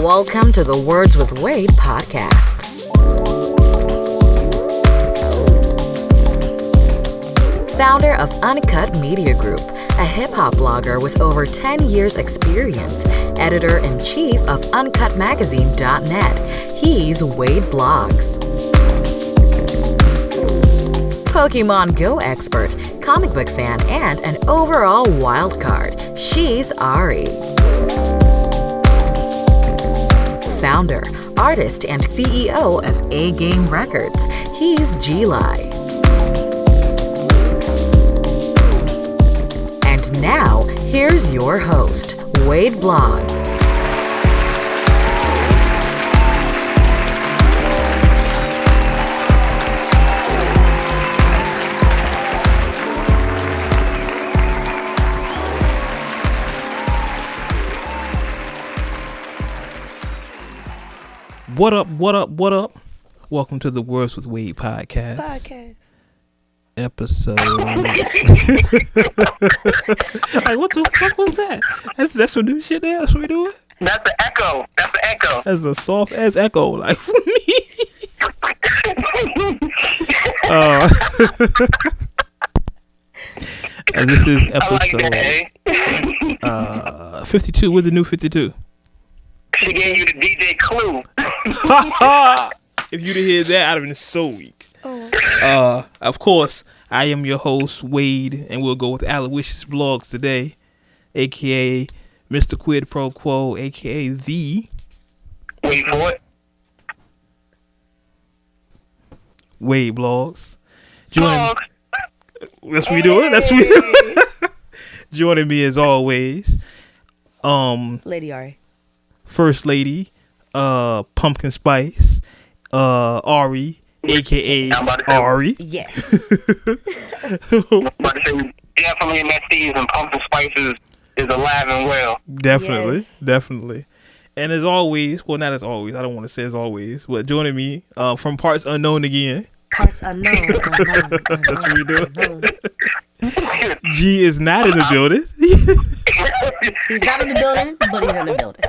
Welcome to the Words with Wade podcast. Founder of Uncut Media Group, a hip-hop blogger with over 10 years experience, editor-in-chief of UncutMagazine.net, he's Wade Blogs. Pokemon Go expert, comic book fan, and an overall wild card, she's Ari. Founder, artist, and CEO of A Game Records, he's G-Lai. And now, here's your host, Wade Blogs. What up, what up, what up? Welcome to the Words with Wade podcast. Episode. Like, what the fuck was that? That's some new shit there? That's what we doing? That's the echo. That's a soft ass echo, like for me. And this is episode 52. What's the new 52? She gave you the DJ clue. If you'd have heard that, I'd have been so weak. Of course, I am your host, Wade, and we'll go with Aloysius Blogs today, a.k.a. Mr. Quid Pro Quo, a.k.a. the... Wait for it. Wade Blogs. That's what we doing. That's what we doing. Joining me as always, Lady Ari. First Lady, Pumpkin Spice, Ari, aka Ari. Yes. I'm about to say, definitely in that season, Pumpkin Spices is alive and well. Definitely, Yes. definitely. And as always, well, not as always, I don't want to say as always, but joining me from Parts Unknown again. Parts unknown. That's what we do. G is not in the building. He's not in the building, but he's in the building.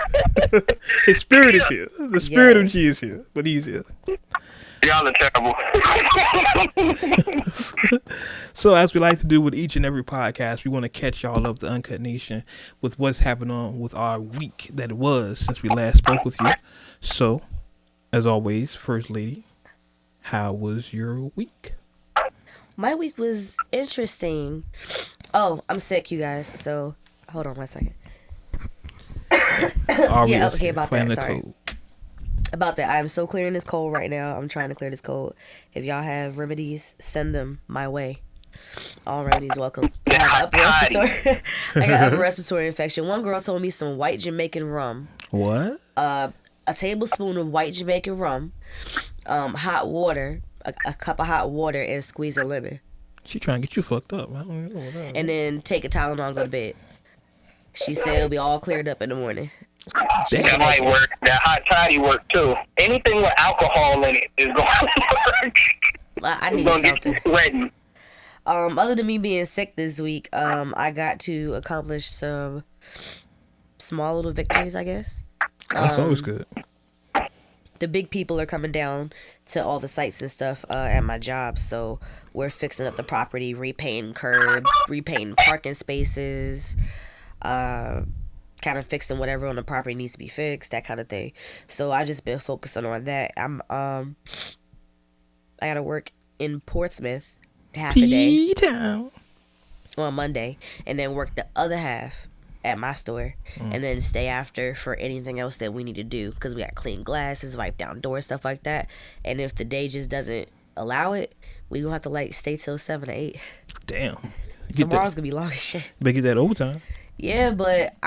His spirit is here. The spirit of Yes. G is here, but he's here. Y'all are terrible. So as we like to do with each and every podcast, we want to catch y'all up, the Uncut Nation, with what's happened on with our week that it was since we last spoke with you. So, as always, First Lady, how was your week? My week was interesting. Oh, I'm sick, you guys. So, hold on one second. Yeah, okay, about that, sorry. About that, I'm so clearing this cold right now. I'm trying to clear this cold. If y'all have remedies, send them my way. All remedies welcome. I got upper respiratory infection. One girl told me some white Jamaican rum. What? A tablespoon of white Jamaican rum, hot water, a cup of hot water, and squeeze a lemon. She trying to get you fucked up. I don't know what that is. And then take a Tylenol and go to bed. She said it'll be all cleared up in the morning. That might work. That hot toddy work too. Anything with alcohol in it is going to work. I need It's gonna something. get you sweating. Other than me being sick this week, I got to accomplish some small little victories, I guess. That's always good. The big people are coming down to all the sites and stuff at my job, so we're fixing up the property, repainting curbs, repainting parking spaces, kind of fixing whatever on the property needs to be fixed, that kind of thing. So I just been focusing on that. I gotta work in Portsmouth half a day P-Town. on Monday, and then work the other half at my store, and then stay after for anything else that we need to do, because we got clean glasses, wipe down doors, stuff like that. And if the day just doesn't allow it, we gonna have to stay till 7 or 8. Damn. Tomorrow's gonna be long as shit. Better get that overtime. Yeah, but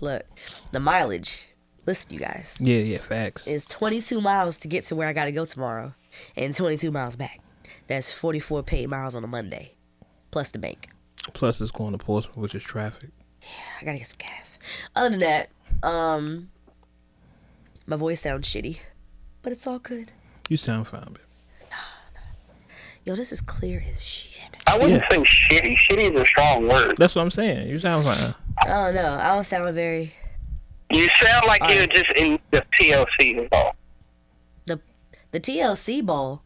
look, the mileage, listen, you guys, Yeah, facts. it's 22 miles to get to where I gotta go tomorrow, and 22 miles back. That's 44 paid miles on a Monday, plus the bank. Plus, it's going to Portsmouth, which is traffic. Yeah, I gotta get some gas. Other than that, my voice sounds shitty, but it's all good. You sound fine, baby. Yo, this is clear as shit. I wouldn't say shitty. Shitty is a strong word. That's what I'm saying. You sound fine. I don't know. I don't sound very You sound like you're just in the TLC ball. The TLC ball.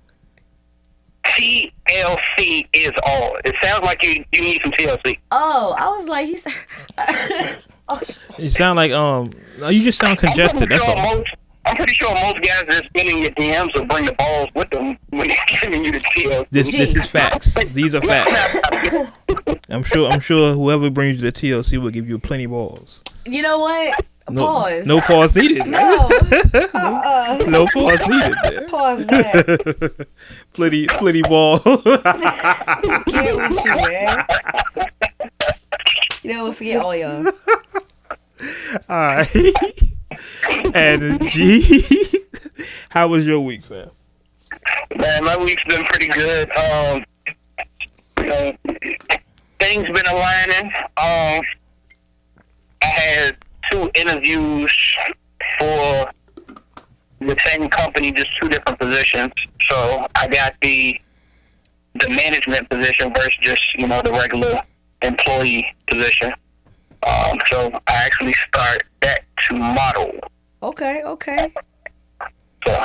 TLC is all. It sounds like you need some TLC. Oh, I was like, he's. You sound like you just sound congested. That's all. I'm pretty sure most guys that are spinning your DMs will bring the balls with them when they're giving you the TLC. This is facts. These are facts. I'm sure whoever brings you the TLC will give you plenty balls. You know what? Pause. No pause needed. No. No pause needed there. Pause that. Plenty balls. Get with you, man. You know, we'll forget all y'all. Alright. And G, how was your week, fam? Man, my week's been pretty good. Things been aligning. I had 2 interviews for the same company, just 2 different positions. So I got the management position versus just, the regular employee position. So I actually start that tomorrow. Okay. So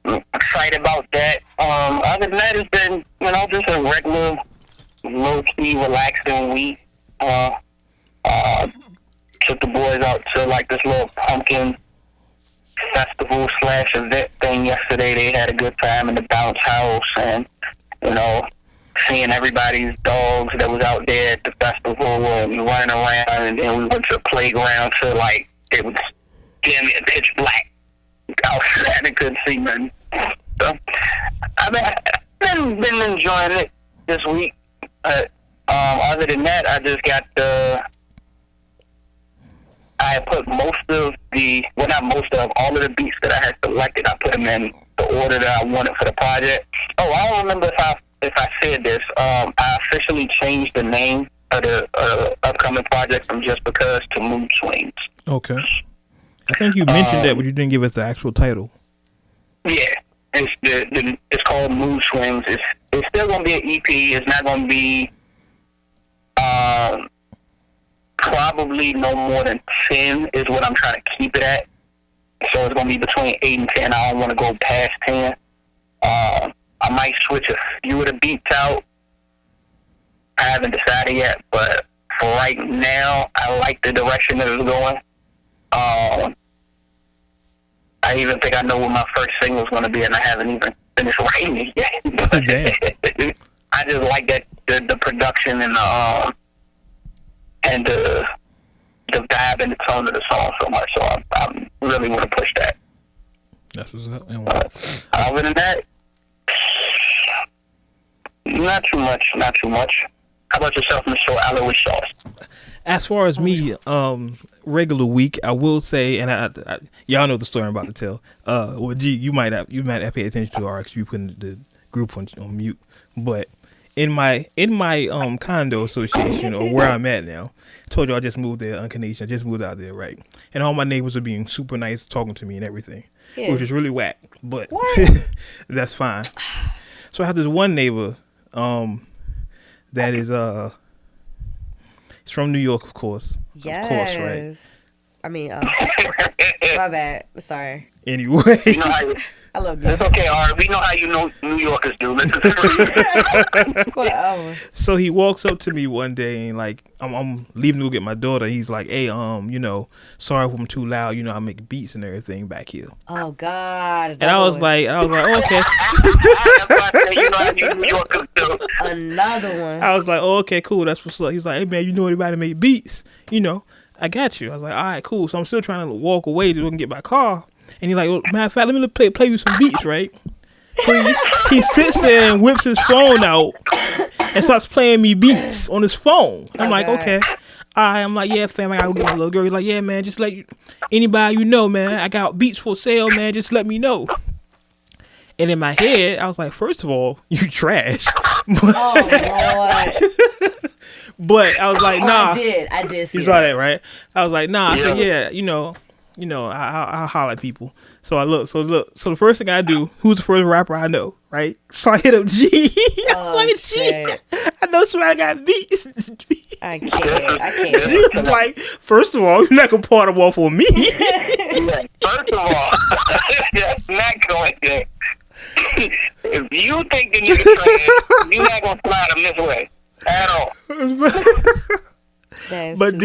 I'm excited about that. Other than that, it's been, just a regular, low-key, relaxing week. Took the boys out to this little pumpkin festival / event thing yesterday. They had a good time in the bounce house, and seeing everybody's dogs that was out there at the festival and running around, and then we went to the playground to it was damn near pitch black outside and couldn't see nothing. So I've been enjoying it this week. Other than that, I just got I put all of the beats that I had selected. I put them in the order that I wanted for the project. Oh, I don't remember if I said this. I officially changed the name of the upcoming project from Just Because to Mood Swings. Okay. I think you mentioned that, but you didn't give us the actual title. Yeah, it's called Mood Swings. It's still gonna be an EP. It's not gonna be probably no more than 10 is what I'm trying to keep it at. So it's gonna be between 8 and 10. I don't want to go past 10. I might switch a few of the beats out. I haven't decided yet, but for right now, I like the direction that it's going. I even think I know what my first single is going to be, and I haven't even finished writing it yet. Damn. I just like that the production and the vibe and the tone of the song so much. So I really want to push that. That's what's up. Other than that, not too much. How about yourself, Mr. Alois Sauce? As far as me, regular week, I will say, and I y'all know the story I'm about to tell. Well, G, you might have paid attention to RX. You putting the group on mute, but in my condo association, or where I'm at now, I told you I just moved there, Uncanation. I just moved out there, right? And all my neighbors are being super nice, talking to me and everything, which is really whack, but that's fine. So I have this one neighbor, that is he's from New York, of course. Yes. Of course, right? I mean, my bad. Sorry. Anyway. I love you. It's okay, Art. We know how you know New Yorkers do. Whatever. So he walks up to me one day and I'm leaving to go get my daughter. He's like, "Hey, sorry if I'm too loud. I make beats and everything back here." Oh God. And I was like, oh, okay. You know how you New Yorkers do. Another one. I was like, oh, okay, cool. That's what's up. He's like, "Hey man, you know anybody make beats? I got you." I was like, all right, cool. So I'm still trying to walk away to go and get my car. And he's like, well, matter of fact, let me play you some beats, right? So he sits there and whips his phone out and starts playing me beats on his phone. I'm like, okay. I'm like, yeah, fam, I gotta go get my little girl. He's like, yeah, man, just let anybody man, I got beats for sale, man, just let me know. And in my head, I was like, first of all, you trash. Oh, Lord. But I was like, nah. I did see you saw that, right? I was like, nah. I said, yeah, I'll holler at people. So I look. So the first thing I do, who's the first rapper I know, right? So I hit up G. I was like, shit. G, I know somebody got beats. I can't. She was like, first of all, you're not gonna pour the waffle for me. Yeah, first of all, that's not going there. If you think the nigga trash, you're not gonna slide him this way at all. but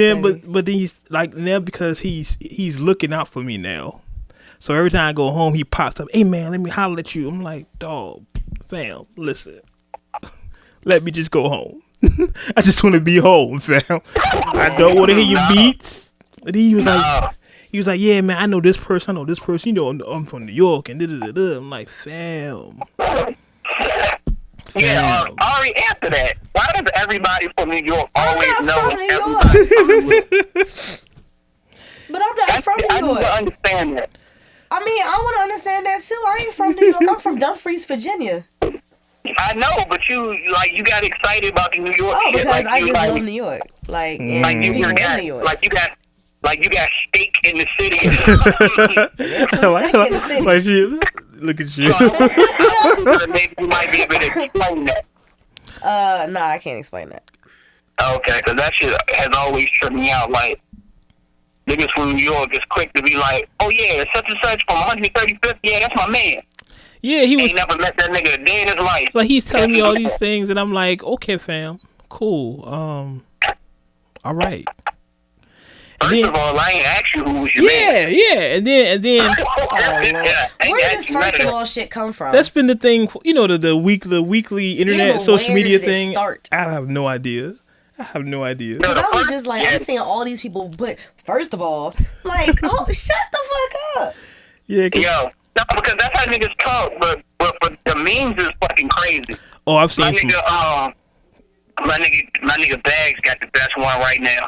then he's like now because he's looking out for me now. So every time I go home, he pops up. Hey man, let me holler at you. I'm like, dog, fam, listen, let me just go home. I just want to be home, fam. I don't want to hear your beats. And he was like, yeah, man, I know this person. You know, I'm from New York, and da-da-da-da. I'm like, fam. Yeah, Ari, after that, why does everybody from New York always know everybody from New York? But I'm not from New York. I need to understand that. I mean, I want to understand that too. I ain't from New York. I'm from Dumfries, Virginia. I know, but you got excited about the New York shit. Because like, I just love New York. Like you got New York. Like you got steak in the city. There's some steak in the city. Like look at you. Maybe you might be able to explain that. Nah, I can't explain that. Okay, because that shit has always tripped me out. Like, niggas from New York is quick to be like, oh yeah, such and such from 135th, yeah, that's my man. Yeah, he was. Ain't never met that nigga a day in his life. Like he's telling me all these things, and I'm like, okay, fam, cool. All right. First of all, I ain't asked you who was your man. Yeah, and then. Where did this first of all shit come from? That's been the thing, you know, the weekly internet social media thing. Start? I have no idea. Because I was just like, I'm seeing all these people put, first of all, like, oh, shut the fuck up. Yeah, yo, no, because that's how niggas talk, but the memes is fucking crazy. Oh, I've seen my nigga Bags got the best one right now.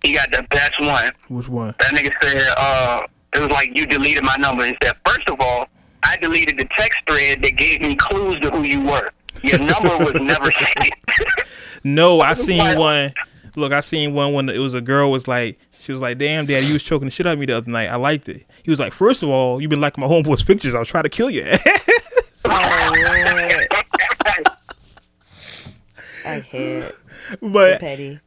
He got the best one. Which one? That nigga said, it was like, you deleted my number. He said, first of all, I deleted the text thread that gave me clues to who you were. Your number was never saved. No, I seen one. Look, I seen one when it was a girl she was like, damn, Daddy, you was choking the shit out of me the other night. I liked it. He was like, first of all, you've been liking my homeboy's pictures. I was trying to kill your ass. I hate but petty.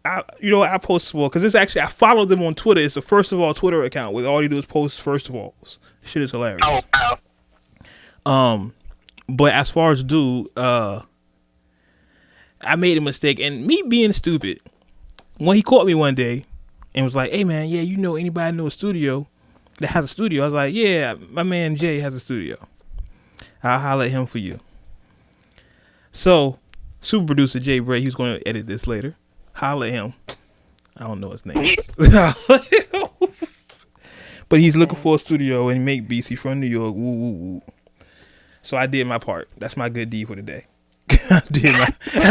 I post more because it's actually, I follow them on Twitter. It's the First of All Twitter account where all you do is post first of all. Shit is hilarious. But as far as dude, I made a mistake, and me being stupid, when he caught me one day and was like, hey man, yeah, you know anybody know a studio that has a studio? I was like, yeah, my man Jay has a studio. I'll holler at him for you. So, super producer Jay Bray, he's going to edit this later. Holler at him. I don't know his name. But he's looking for a studio and make beats. He's from New York. Woo, woo, woo. So I did my part. That's my good deed for the day. I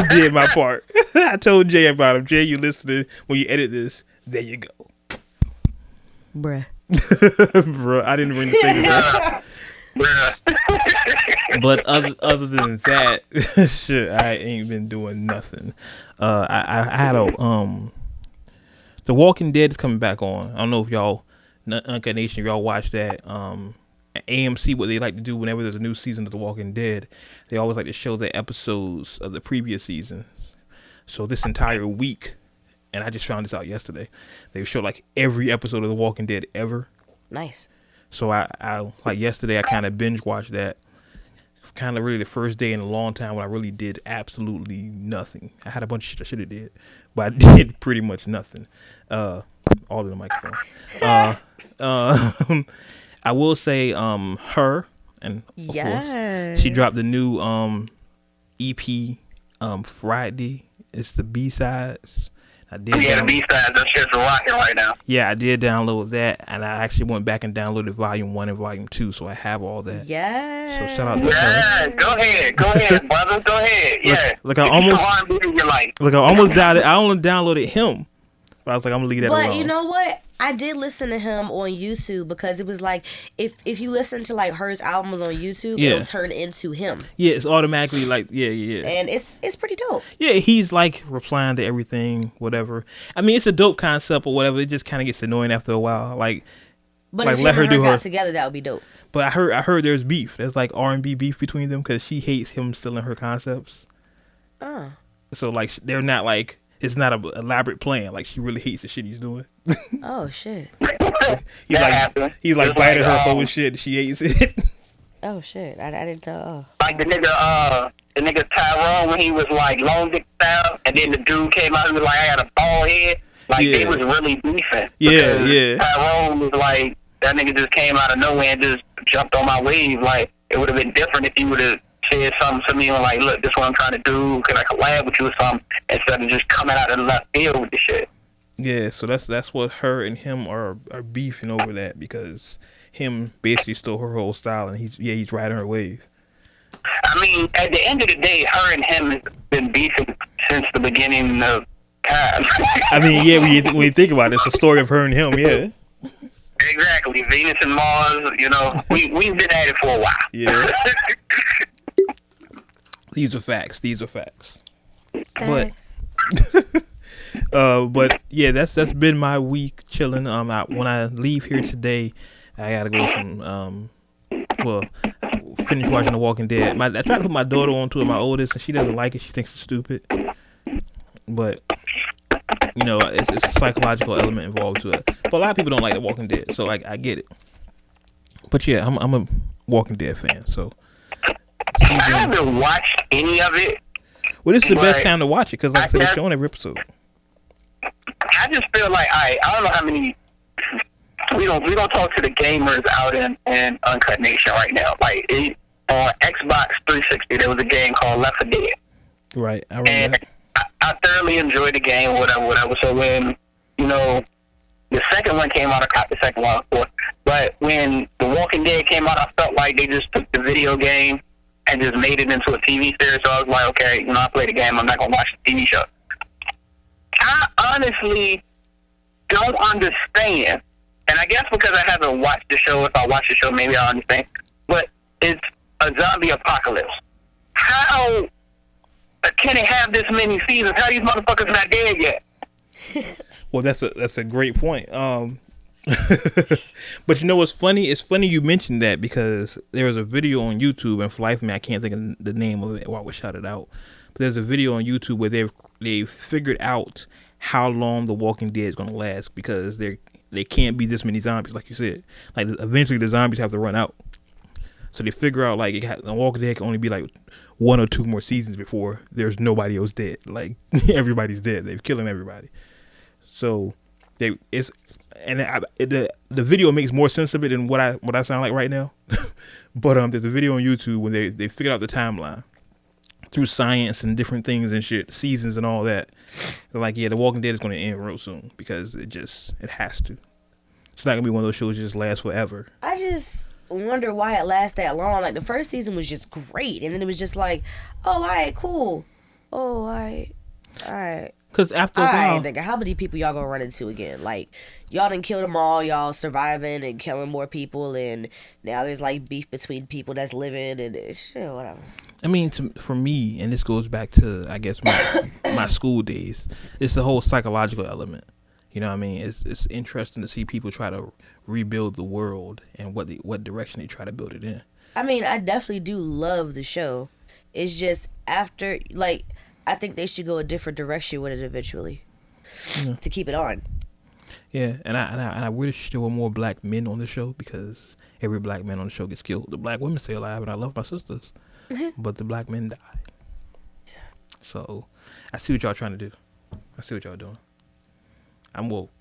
did my part. I told Jay about him. Jay, you listening? When you edit this, there you go. Bruh. Bruh, I didn't bring the finger back. But other than that, shit, I ain't been doing nothing. I had The Walking Dead is coming back on. I don't know if y'all, Uncut Nation, if y'all watch that. AMC, what they like to do whenever there's a new season of The Walking Dead, they always like to show the episodes of the previous seasons. So this entire week, and I just found this out yesterday, they show like every episode of The Walking Dead ever. Nice. So I like yesterday, I kind of binge watched that. Kind of really the first day in a long time when I really did absolutely nothing. I had a bunch of shit I should have did, but I did pretty much nothing. All in the microphone. I will say, her, and of course, she dropped the new EP Friday. It's the B-sides. The B-sides, that shit's rocking right now. Yeah, I did download that, and I actually went back and downloaded Volume 1 and Volume 2, so I have all that. Yeah. So shout out to her. Yeah, go ahead, brother, go ahead. Yeah. Look, I only downloaded him, but I was like, I'm gonna leave that alone. But you know what? I did listen to him on YouTube because it was like if you listen to like Her's albums on YouTube, it'll turn into him. Yeah, it's automatically like yeah. And it's pretty dope. Yeah, he's like replying to everything, whatever. I mean, it's a dope concept or whatever. It just kind of gets annoying after a while. But if let her do her together, that would be dope. But I heard there's beef. There's like R&B beef between them because she hates him stealing her concepts. So like they're not like it's not an elaborate plan. Like she really hates the shit he's doing. Oh shit. he's like biting her whole shit. She hates it. Oh shit. I didn't know. Like the nigga Tyrone when he was like long dick style, and then the dude came out and was like, I had a bald head. Like they was really beefing. Yeah. Tyrone was like, that nigga just came out of nowhere and just jumped on my wave. Like it would have been different if you would have said something to me and like, look, this is what I'm trying to do. Can I collab with you or something? Instead of just coming out of the left field with the shit. Yeah, so that's what her and him are beefing over that, because him basically stole her whole style and he's riding her wave. I mean, at the end of the day, her and him has been beefing since the beginning of time. I mean, yeah, when you think about it, it's a story of her and him, yeah. Exactly. Venus and Mars, you know, we've been at it for a while. Yeah. These are facts. But yeah, that's been my week chilling. When I leave here today, I gotta go finish watching The Walking Dead. I tried to put my daughter onto it, my oldest, and she doesn't like it. She thinks it's stupid. But you know, it's a psychological element involved to it. But a lot of people don't like The Walking Dead, so I get it. But yeah, I'm a Walking Dead fan. So I haven't watched any of it. Well, this is the best time to watch it because, like I said, it's showing every episode. I just feel like I don't know how many. We don't talk to the gamers out in Uncut Nation right now. Like on Xbox 360, there was a game called Left 4 Dead. Right, I remember that. I thoroughly enjoyed the game, whatever. So when, you know, the second one came out, I caught the second one, of course. But when The Walking Dead came out, I felt like they just took the video game and just made it into a TV series. So I was like, okay, you know, I played the game, I'm not going to watch the TV show. I honestly don't understand, and I guess because I haven't watched the show, if I watch the show, maybe I'll understand, but it's a zombie apocalypse. How can it have this many seasons? How are these motherfuckers not dead yet? Well, that's a great point. But you know what's funny? It's funny you mentioned that because there was a video on YouTube, and for life of me, I can't think of the name of it, or I would shout it out. But there's a video on YouTube where they've figured out how long The Walking Dead is going to last, because they can't be this many zombies, like you said. Like eventually the zombies have to run out. So they figure out like The Walking Dead can only be like 1 or 2 more seasons before there's nobody else dead. Like everybody's dead. They've killing everybody. So the video makes more sense of it than what I sound like right now. But there's a video on YouTube when they figured out the timeline through science and different things and shit, seasons and all that. They're like, yeah, The Walking Dead is going to end real soon because it has to. It's not going to be one of those shows that just lasts forever. I just wonder why it lasts that long. Like the first season was just great, and then it was just like, oh, all right, cool. Oh, all right. Because after a while, nigga, how many people y'all gonna run into again? Like, y'all done killed them all, y'all surviving and killing more people, and now there's like beef between people that's living and shit, whatever. I mean, for me, and this goes back to, I guess, my school days, it's the whole psychological element. You know what I mean? It's interesting to see people try to rebuild the world and what direction they try to build it in. I mean, I definitely do love the show. It's just after, like, I think they should go a different direction with it eventually to keep it on. Yeah, and I wish there were more black men on the show, because every black man on the show gets killed. The black women stay alive, and I love my sisters, but the black men die. Yeah. So I see what y'all trying to do. I see what y'all doing. I'm woke.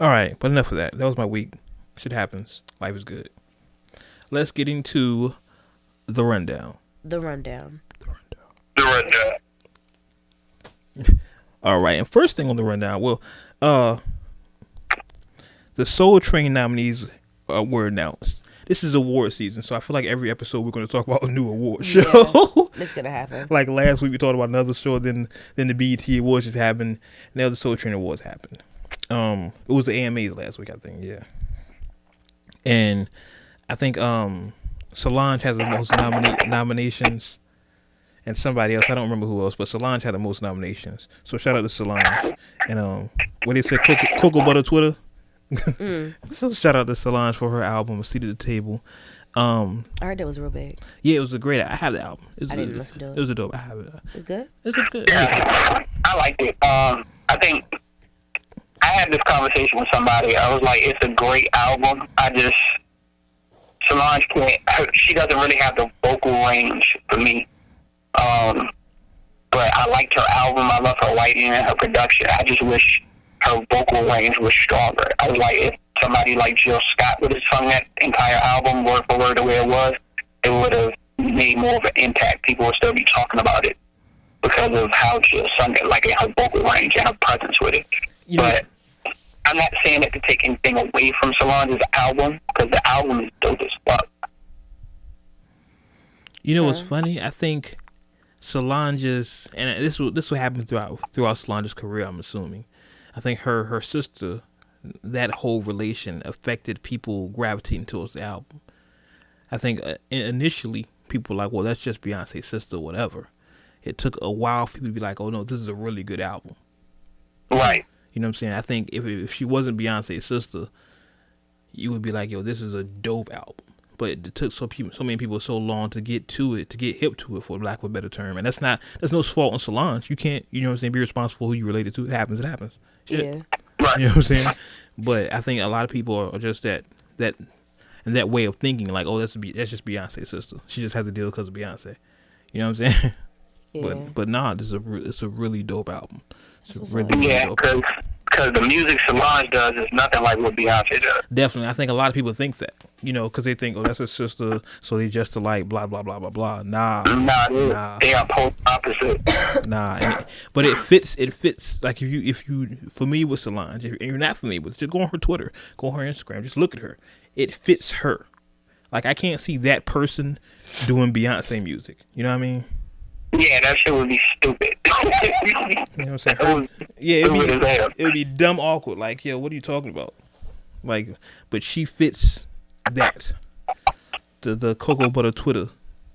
All right, but enough of that. That was my week. Shit happens. Life is good. Let's get into the rundown. All right, and first thing on the rundown, the Soul Train nominees were announced. This is award season, so I feel like every episode we're going to talk about a new award show. Yeah, it's going to happen. Like last week we talked about another show, then the BET Awards just happened. Now the Soul Train Awards happened. It was the AMAs last week, I think, yeah. And I think Solange has the most nominations, and somebody else, I don't remember who else, but Solange had the most nominations. So shout out to Solange. And what they said, Cocoa Butter Twitter. So shout out to Solange for her album A Seat at the Table. I heard that was real big. Yeah, it was a great. I have the album. I didn't listen to it. It was a dope. I have it. It's good. It's good. Yeah, I liked it. I think I had this conversation with somebody. I was like, it's a great album. Solange can't. She doesn't really have the vocal range for me. But I liked her album. I love her writing and her production. I just wish her vocal range was stronger. I was like, if somebody like Jill Scott would have sung that entire album word for word the way it was, it would have made more of an impact. People would still be talking about it because of how Jill sung it, like in her vocal range and her presence with it. But I'm not saying it to take anything away from Solange's album, because the album is dope as fuck. You know what's funny? I think Solange's, and this will happen throughout Solange's career, I'm assuming. I think her sister, that whole relation affected people gravitating towards the album. I think initially people were like, well, that's just Beyonce's sister or whatever. It took a while for people to be like, oh no, this is a really good album. Right. You know what I'm saying? I think if she wasn't Beyonce's sister, you would be like, yo, this is a dope album. But it took so many people so long to get to it, to get hip to it, for lack of a better term. And there's no fault on Solange. You can't, you know what I'm saying, be responsible for who you related to. It happens. Shit. Yeah. Right. You know what I'm saying? But I think a lot of people are just that way of thinking, like, oh, that's just Beyonce's sister. She just has to deal because of Beyonce. You know what I'm saying? Yeah. But nah, it's a really dope album. Yeah, because the music Solange does is nothing like what Beyonce does. Definitely. I think a lot of people think that, you know, because they think, oh, that's her sister, so they just alike, blah, blah, blah, blah, blah. Nah. They are polar opposite. But it fits. Like, if you familiar with Solange, if you're not familiar with it, just go on her Twitter, go on her Instagram, just look at her. It fits her. Like, I can't see that person doing Beyonce music. You know what I mean? Yeah, that shit would be stupid. You know what I'm saying? It would be dumb awkward. Like, yo, what are you talking about? Like, but she fits that. The cocoa butter Twitter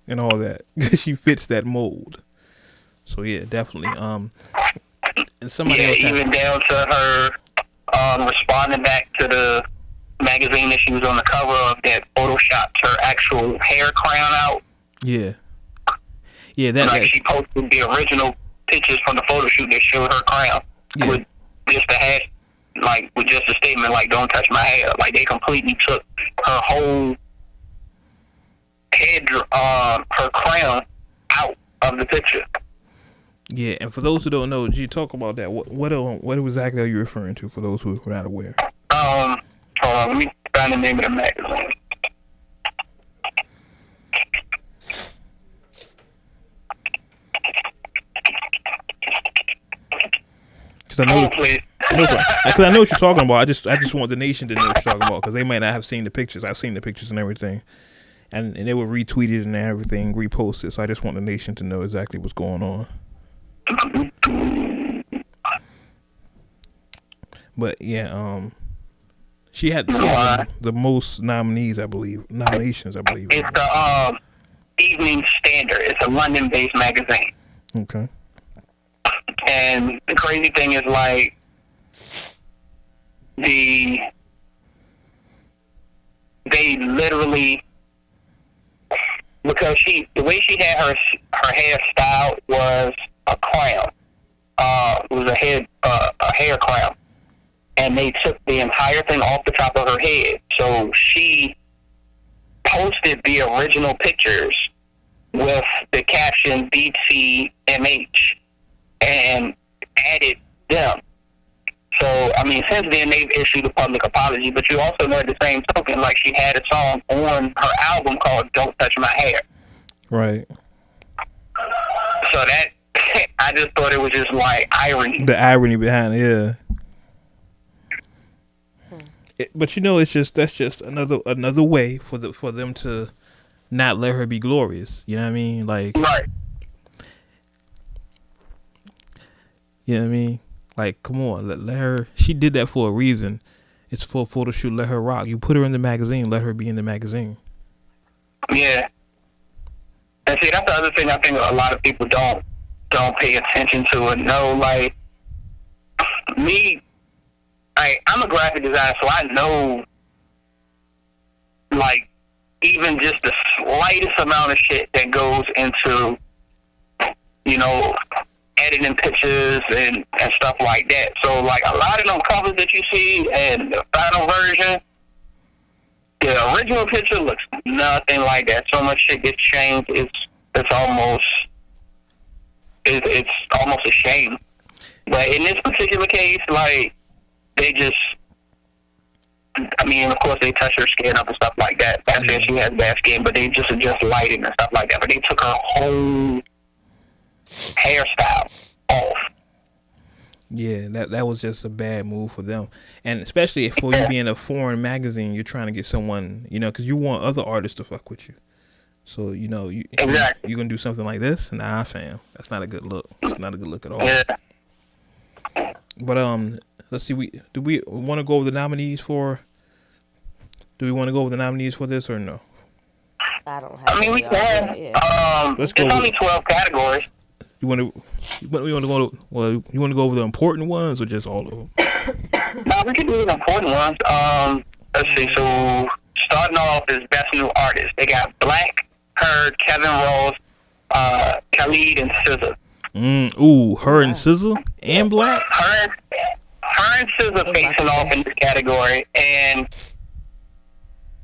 and all that. She fits that mold. So yeah, definitely. And somebody else even down to her responding back to the magazine that she was on the cover of that photoshopped her actual hair crown out. Yeah, she posted the original pictures from the photo shoot that showed her crown with just a statement like, "Don't touch my hair." Like, they completely took her whole head, her crown out of the picture. Yeah, and for those who don't know, G, talk about that. What exactly are you referring to? For those who are not aware. Hold on, let me find the name of the magazine. Because I know what you're talking about. I just want the nation to know what you're talking about, because they might not have seen the pictures. I've seen the pictures and everything, and they were retweeted and everything, reposted. So I just want the nation to know exactly what's going on. But yeah, she had the most nominations, I believe. It's the Evening Standard. It's a London-based magazine. Okay. And the crazy thing is, like, they literally, because the way she had her hair styled was a crown. It was a hair crown, and they took the entire thing off the top of her head. So she posted the original pictures with the caption BTMH and added them. So, I mean, since then, they've issued a public apology, but you also know at the same token, like, she had a song on her album called Don't Touch My Hair. Right. So that, I just thought it was just, like, irony. The irony behind it, yeah. But, you know, that's just another way for them to not let her be glorious. You know what I mean? Like, right. You know what I mean? Like, come on, let her. She did that for a reason. It's for a photo shoot. Let her rock. You put her in the magazine. Let her be in the magazine. Yeah. And see, that's the other thing I think a lot of people don't pay attention to and know. Like, me, I'm a graphic designer, so I know, like, even just the slightest amount of shit that goes into, you know, editing pictures and stuff like that. So, like, a lot of them covers that you see and the final version, the original picture looks nothing like that. So much shit gets changed. It's almost a shame. But in this particular case, like, they just, I mean, of course, they touch her skin up and stuff like that. That's it. She has bad skin, but they just adjust lighting and stuff like that. But they took her whole hairstyle off. Yeah, that was just a bad move for them. And especially for you being a foreign magazine, you're trying to get someone, you know, because you want other artists to fuck with you. So, you know, you're going to do something like this? Nah, fam. That's not a good look. It's not a good look at all. Yeah. But, let's see. Do we want to go over the nominees for... Do we want to go over the nominees for this or no? I don't have. I mean, we can. Let's There's go. only 12 categories. You want to go over the important ones or just all of them? No, we can do the important ones. Let's see. So starting off is Best New Artist. They got Black, Heard, Kevin Rose, Khalid, and SZA. Her and SZA and Black. Her and SZA facing off in this category, and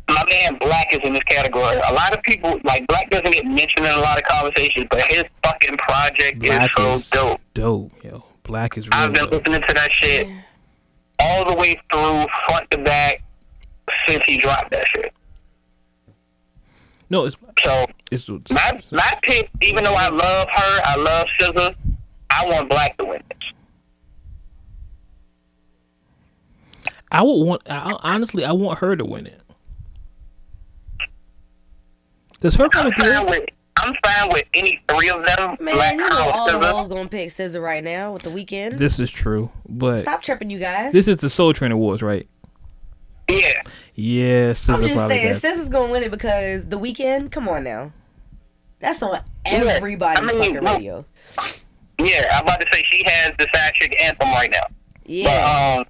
my man Black is in this category. A lot of people, like, Black doesn't get mentioned in a lot of conversations, but his fucking project Black is so dope. Dope, yo. Black is real I've been dope. listening to that shit all the way through, front to back, since he dropped that shit. No, So my pick, even though I love her, I love SZA, I want Black to win this. Honestly, I want her to win it. Does her come I'm fine with any three of them. Man, Black, you know Her, all the SZA. hoes gonna pick SZA right now with The Weeknd. This is true, but Stop tripping, you guys. this is the Soul Train Awards, right? Yeah. Yeah, SZA I'm just probably saying, got- SZA's gonna win it because The Weeknd. Come on now, that's on everybody's fucking radio. Yeah, I'm about to say she has the side chick anthem right now. Yeah.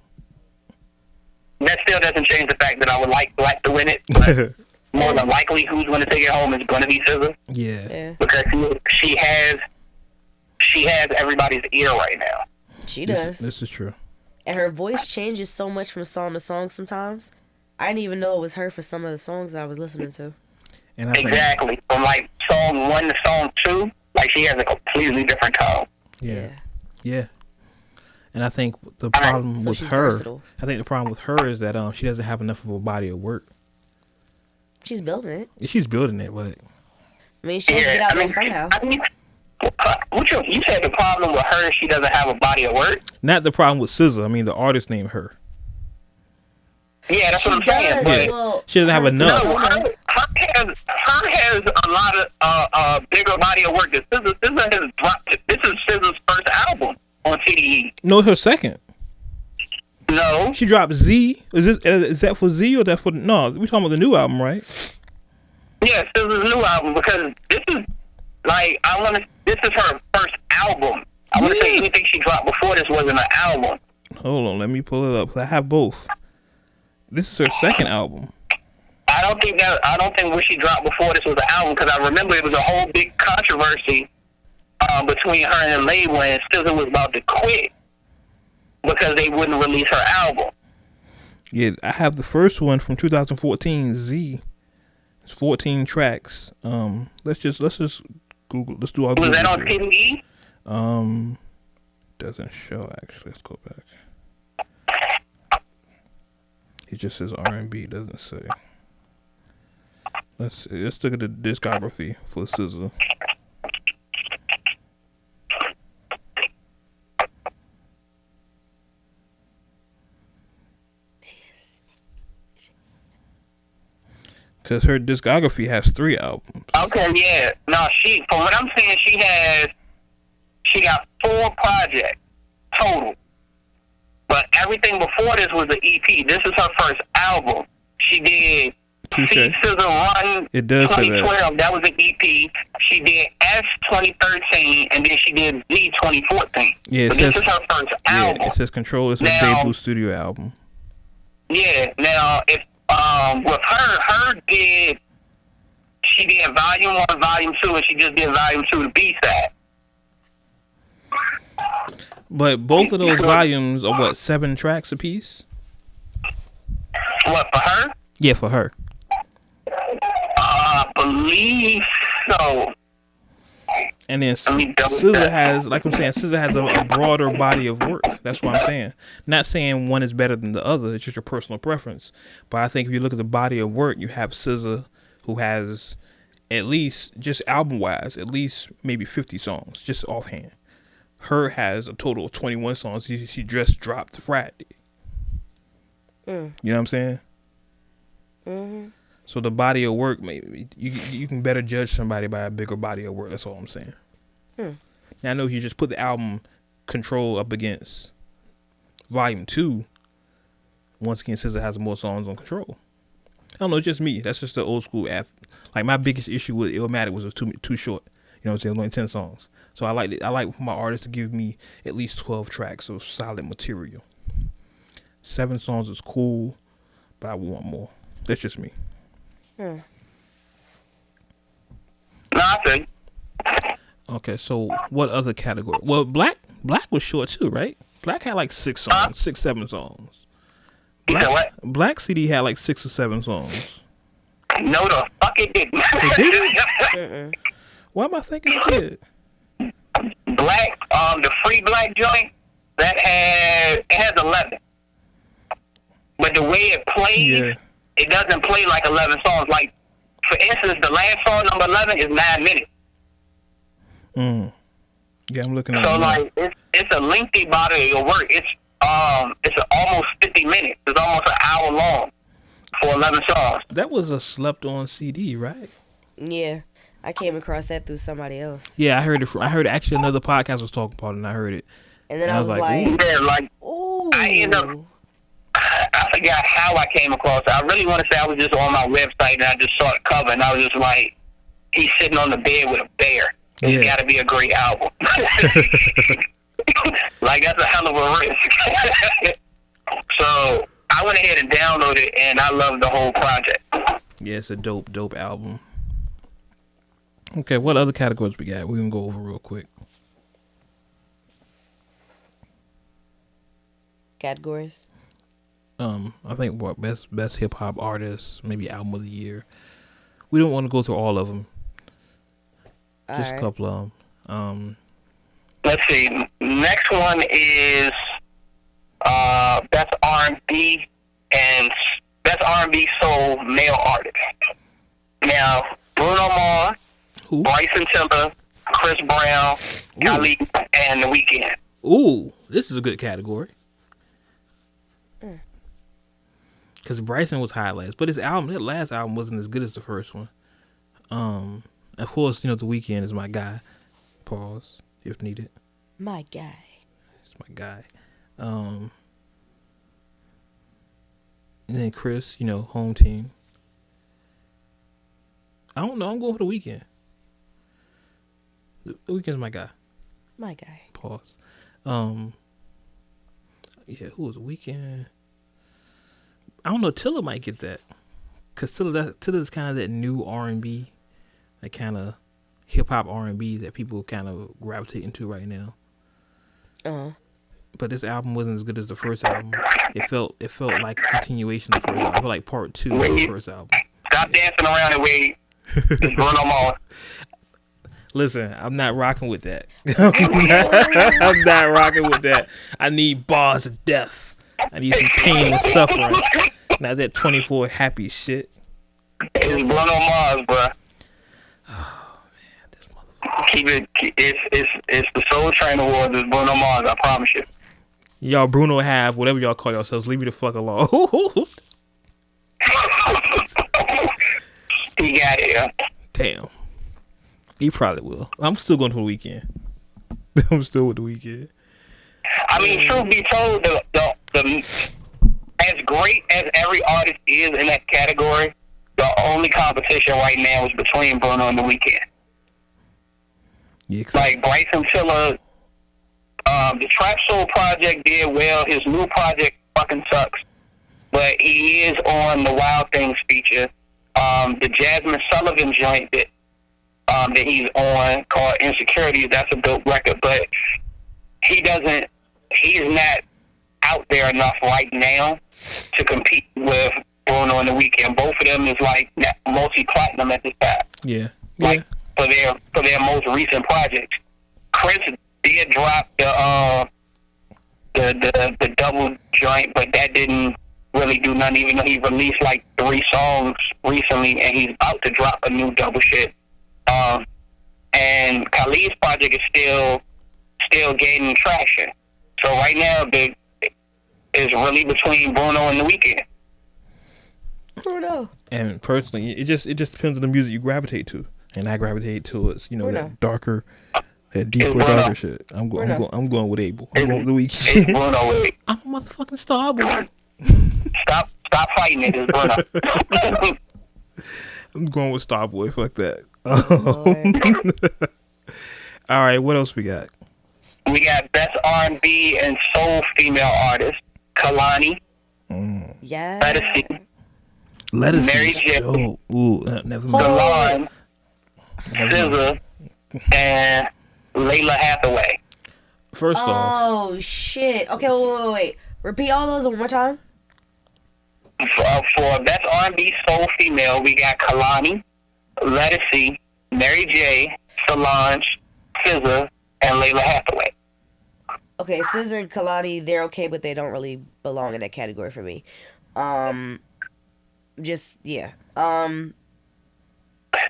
But that still doesn't change the fact that I would like Black to win it. But more than likely, who's going to take it home is going to be SZA. Yeah. Because she has everybody's ear right now. She does. This is true. And her voice changes so much from song to song sometimes. I didn't even know it was her for some of the songs I was listening to. And Exactly. From like song 1 to song 2, like she has a completely different tone. Yeah. And I think the problem So with she's her, versatile. I think the problem with her is that she doesn't have enough of a body of work. She's building it. She's building it, but I mean, she has to get out there somehow. I mean, you said the problem with her is she doesn't have a body of work? not the problem with SZA. I mean, the artist named her. Yeah, that's what I'm saying. Yeah. But She doesn't have enough. no, her has a lot of bigger body of work. SZA has dropped it. This is SZA's first album on CDE. No, her second. No. She dropped Z. Is that for Z or that for... No, we're talking about the new album, right? Yeah, SZA's new album, because this is, like, this is her first album. I want to say anything she dropped before this wasn't an album. Hold on, let me pull it up, because I have both. This is her second album. I don't think what she dropped before this was an album, because I remember it was a whole big controversy between her and the label, and SZA was about to quit because they wouldn't release her album. Yeah, I have the first one from 2014, Z. It's 14 tracks. Let's just Google. Let's do our Google. Was that on here. CDE? Doesn't show actually. Let's go back. It just says R&B. Doesn't say. Let's see. Let's look at the discography for SZA. Because her discography has 3 albums. Okay, yeah. No, from what I'm saying, she got 4 projects total. But everything before this was an EP. This is her first album. She did Touche. SZA Run It does say 2012. That was an EP. She did S 2013, and then she did Z 2014. Yeah, so this is her first album. Yeah, it says Control is her Now- debut studio album. Yeah. Now, if with her did she did volume 1, volume 2, and she just did volume 2, the B-side. But both of those volumes are what, 7 tracks apiece? What, for her? Yeah, for her. I believe so. And then SZA has, like I'm saying, SZA has a broader body of work. That's what I'm saying. Not saying one is better than the other. It's just your personal preference. But I think if you look at the body of work, you have SZA, who has at least, just album-wise, at least maybe 50 songs, just offhand. Her has a total of 21 songs. She just dropped Friday. You know what I'm saying? Mm-hmm. So the body of work, maybe you can better judge somebody by a bigger body of work. That's all I'm saying. Now I know if you just put the album Control up against Volume 2, once again, SZA has more songs on Control. I don't know, it's just me. That's just the old school like my biggest issue with Illmatic was it was too short. You know what I'm saying? Only 10 songs. So I like for my artist to give me at least 12 tracks of solid material. 7 songs is cool, but I want more. That's just me. Nothing. Okay, so what other category? Well, Black was short too, right? Black had like 6 songs, 7 songs. You said what? Black CD had like 6 or 7 songs. No, the fuck it didn't. It didn't? Why am I thinking it did? Black, the Free Black joint, it has 11. But the way it plays, it doesn't play like 11 songs. Like, for instance, the last song, number 11, is 9 minutes. Yeah, I'm looking at it. So, like, it's a lengthy body of work. It's almost 50 minutes. It's almost an hour long for 11 songs. That was a slept-on CD, right? Yeah. I came across that through somebody else. Yeah, I heard it. I heard actually another podcast was talking about it, and I heard it. And then I was like, ooh. I forgot how I came across it. I really want to say I was just on my website and I just saw the cover and I was just like, he's sitting on the bed with a bear. It's got to be a great album. Like, that's a hell of a risk. So I went ahead and downloaded it, and I love the whole project. Yeah, it's a dope album. Okay, what other categories we got? We can go over real quick. Categories? I think what best hip hop artist, maybe album of the year. We don't want to go through all of them. Just a couple of them. Let's see. Next one is best R&B and best R&B soul male artist. Now, Bruno Mars, Bryson Tiller, Chris Brown, Khalid, and The Weeknd. Ooh, this is a good category. Because Bryson was high last, but that last album wasn't as good as the first one. Of course, The Weeknd is my guy. Pause, if needed. My guy. It's my guy. And then Chris, home team. I don't know. I'm going for The Weeknd. The Weeknd's my guy. My guy. Pause. Yeah, who was The Weeknd? I don't know. Tiller might get that, cause Tiller's kind of that new R&B, that kind of hip hop R&B that people kind of gravitate into right now. But this album wasn't as good as the first album. It felt like a continuation of the first album. It felt like part 2 of the first album. Stop dancing around and wait. It's Bruno Mars. Listen, I'm not rocking with that. I'm not rocking with that. I need bars of death. I need some pain and suffering. Not that 24 happy shit. It's Bruno Mars, bro. Oh man, this motherfucker. Keep it. It's the Soul Train Awards. It's Bruno Mars. I promise you. Y'all Bruno have whatever y'all call yourselves. Leave me the fuck alone. He got it. Yeah. Damn. He probably will. I'm still going to The Weeknd. I'm still with The Weeknd. I mean, truth be told, the as great as every artist is in that category, the only competition right now is between Bruno and The Weeknd. Yeah, like Bryson Tiller, the Trap Soul project did well. His new project fucking sucks, but he is on the Wild Things feature, The Jasmine Sullivan joint that he's on called Insecurities, that's a dope record, but he's not out there enough right now to compete with Bruno and The Weeknd. Both of them is like multi-platinum at this time. Yeah. Like for their most recent projects. Chris did drop the double joint, but that didn't really do nothing, even though he released like 3 songs recently, and he's about to drop a new double shit. And Khalid's project is still gaining traction. So right now, it's really between Bruno and The Weeknd. Bruno. And personally, it just depends on the music you gravitate to, and I gravitate towards that darker, that deeper, darker shit. I'm going with Abel. I'm going with The Weeknd. It's Bruno. I'm a motherfucking star boy. Stop fighting it. It's Bruno. I'm going with Starboy. Fuck that. All right, what else we got? We got Best R&B and Soul Female Artist, Kalani. Yeah. Lettuce. Mary J. Dope. Ooh, never mind. SZA, and Layla Hathaway. First off. Oh, shit. Okay, wait. Repeat all those one more time. For Best R&B Soul Female, we got Kalani, Lettucey, Mary J, Solange, SZA, and Layla Hathaway. Okay, SZA and Kalani, they're okay, but they don't really belong in that category for me. The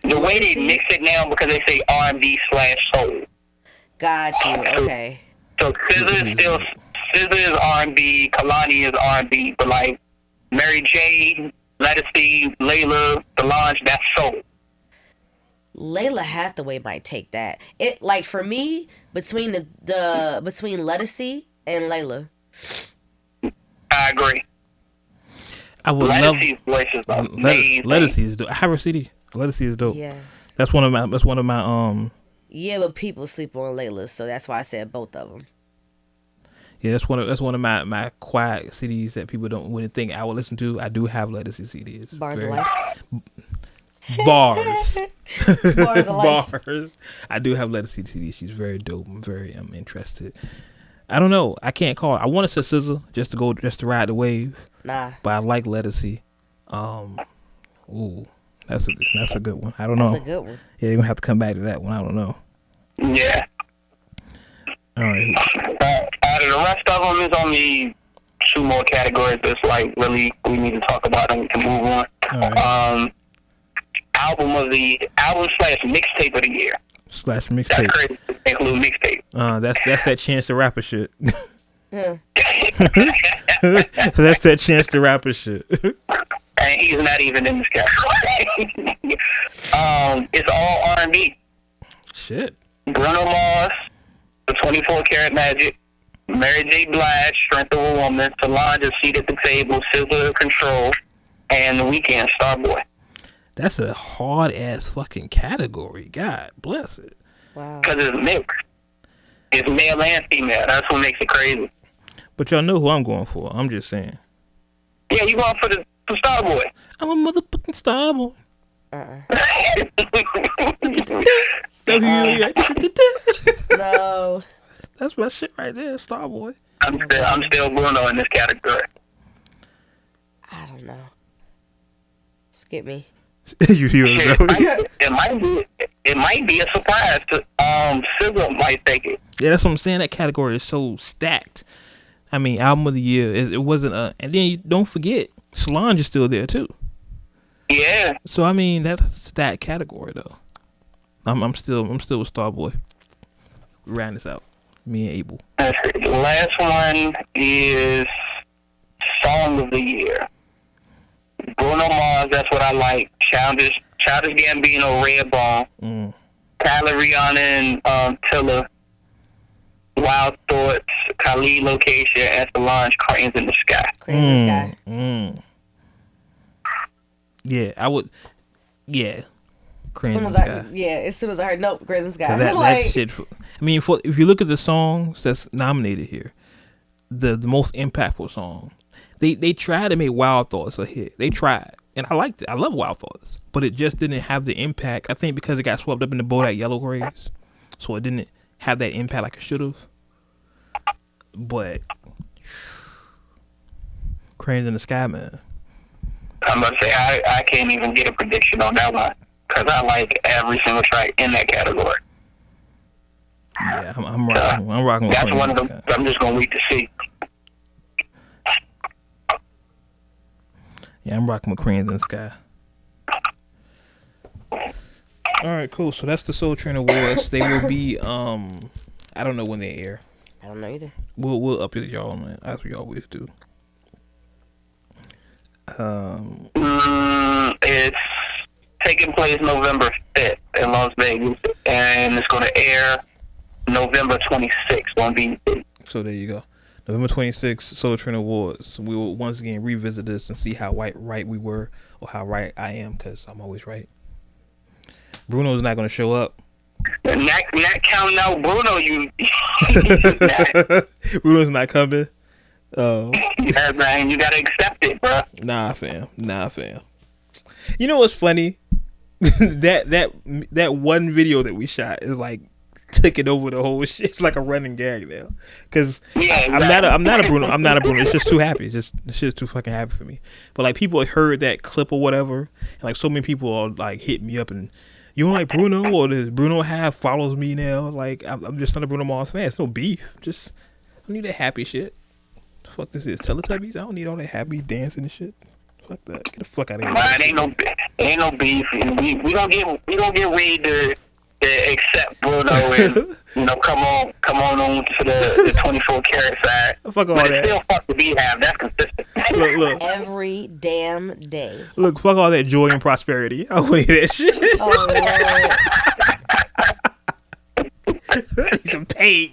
way they mix it now, because they say R&B/soul. Got you. Okay. So SZA is R&B, Kalani is R&B, but like Mary J, Lettucey, Layla, Solange, that's soul. Layla Hathaway might take that. It like for me between between Lettucey and Layla. I agree. I would Lettucey's voice is amazing. Lettucey is dope. I have her CD. Lettucey is dope. Yes. That's one of my Yeah, but people sleep on Layla, so that's why I said both of them. Yeah, that's one of my quiet CDs that people don't wouldn't think I would listen to. I do have Lettucey CDs. Bars of Life. Bars. Bars of Life. Bars. I do have Lettucey CDs. She's very dope. I'm very interested. I don't know. I can't call it. I want to say SZA just to ride the wave. Nah. But I like Lettucey. Ooh, that's a good one. I don't know. That's a good one. Yeah, you're gonna have to come back to that one. I don't know. Yeah. All right. Out of the rest of them, there's only 2 more categories that's like really we need to talk about and we can move on. All right. Album/mixtape of the year. /mixtape. That's crazy. Include mixtape. That's that Chance the Rapper shit. Yeah. That's that Chance the Rapper shit. And he's not even in this category. It's all R&B. Shit. Bruno Mars, The 24 Karat Magic, Mary J. Blige, Strength of a Woman, Solange, A Seat at the Table, SZA, Control, and The Weeknd, Starboy. That's a hard ass fucking category. God bless it. Wow. Because it's mixed. It's male and female. That's what makes it crazy. But y'all know who I'm going for. I'm just saying. Yeah, you going for the Starboy. I'm a motherfucking Starboy. No. That's my shit right there, Starboy. I'm still Bruno in this category. I don't know. Skip me. You hear it? It might be a surprise to SZA might take it. Yeah, that's what I'm saying. That category is so stacked. I mean, album of the year. It wasn't and then you don't forget, Solange is still there too. Yeah. So I mean, that's that category though. I'm still with Starboy. We ran this out. Me and Abel. The last one is Song of the Year. Bruno Mars, That's What I Like. Childish Gambino, Redbone. Tyler, Rihanna, and Tiller. Wild Thoughts, Khalid, Location, and Solange, Cranes in the Sky. Cranes in the Sky. Yeah, I would. Yeah. Cranes in the Sky. Sky. As soon as I heard, nope, Cranes in the Sky. That shit. I mean, if you look at the songs that's nominated here, the most impactful song, they tried to make Wild Thoughts a hit. They tried. And I liked it. I love Wild Thoughts. But it just didn't have the impact. I think because it got swept up in the Bodak Yellow craze. So it didn't have that impact like it should have. But Cranes in the Sky, man. I'm about to say, I can't even get a prediction on that one. Because I like every single track in that category. Yeah, I'm rocking with That's Cranes one in of the them. Sky. I'm just going to wait to see. Yeah, I'm rocking with Cranes in the Sky. All right, cool. So that's the Soul Train Awards. They will be, I don't know when they air. I don't know either. We'll update y'all, man, as we always do. It's taking place November 5th in Las Vegas, and it's going to air November 26th on BET. So there you go. November 26th, Soul Train Awards. We will once again revisit this and see how right we were, or how right I am, because I'm always right. Bruno's not going to show up. Not counting out Bruno, you. Bruno's not coming. Yeah, man, you got to accept it, bro. Nah, fam. You know what's funny? that one video that we shot is like taking over the whole shit. It's like a running gag now. Cause Yeah, I'm not a Bruno. It's just too happy. The shit's too fucking happy for me. But like people heard that clip or whatever, and like so many people are like hitting me up and, you don't like Bruno, or does Bruno follows me now? Like I'm just not a Bruno Mars fan. It's no beef. Just I don't need that happy shit. The fuck this is Teletubbies. I don't need all that happy dancing and shit. Fuck that. Get the fuck out of here. It ain't no beef. We don't get Wade to accept Bruno and come on to the 24 karat side. Fuck all but that. It's still fuck the Beehive. That's consistent. Look. Every damn day. Look, fuck all that joy and prosperity. I want to hear that shit. Oh, Lord. I need some pain.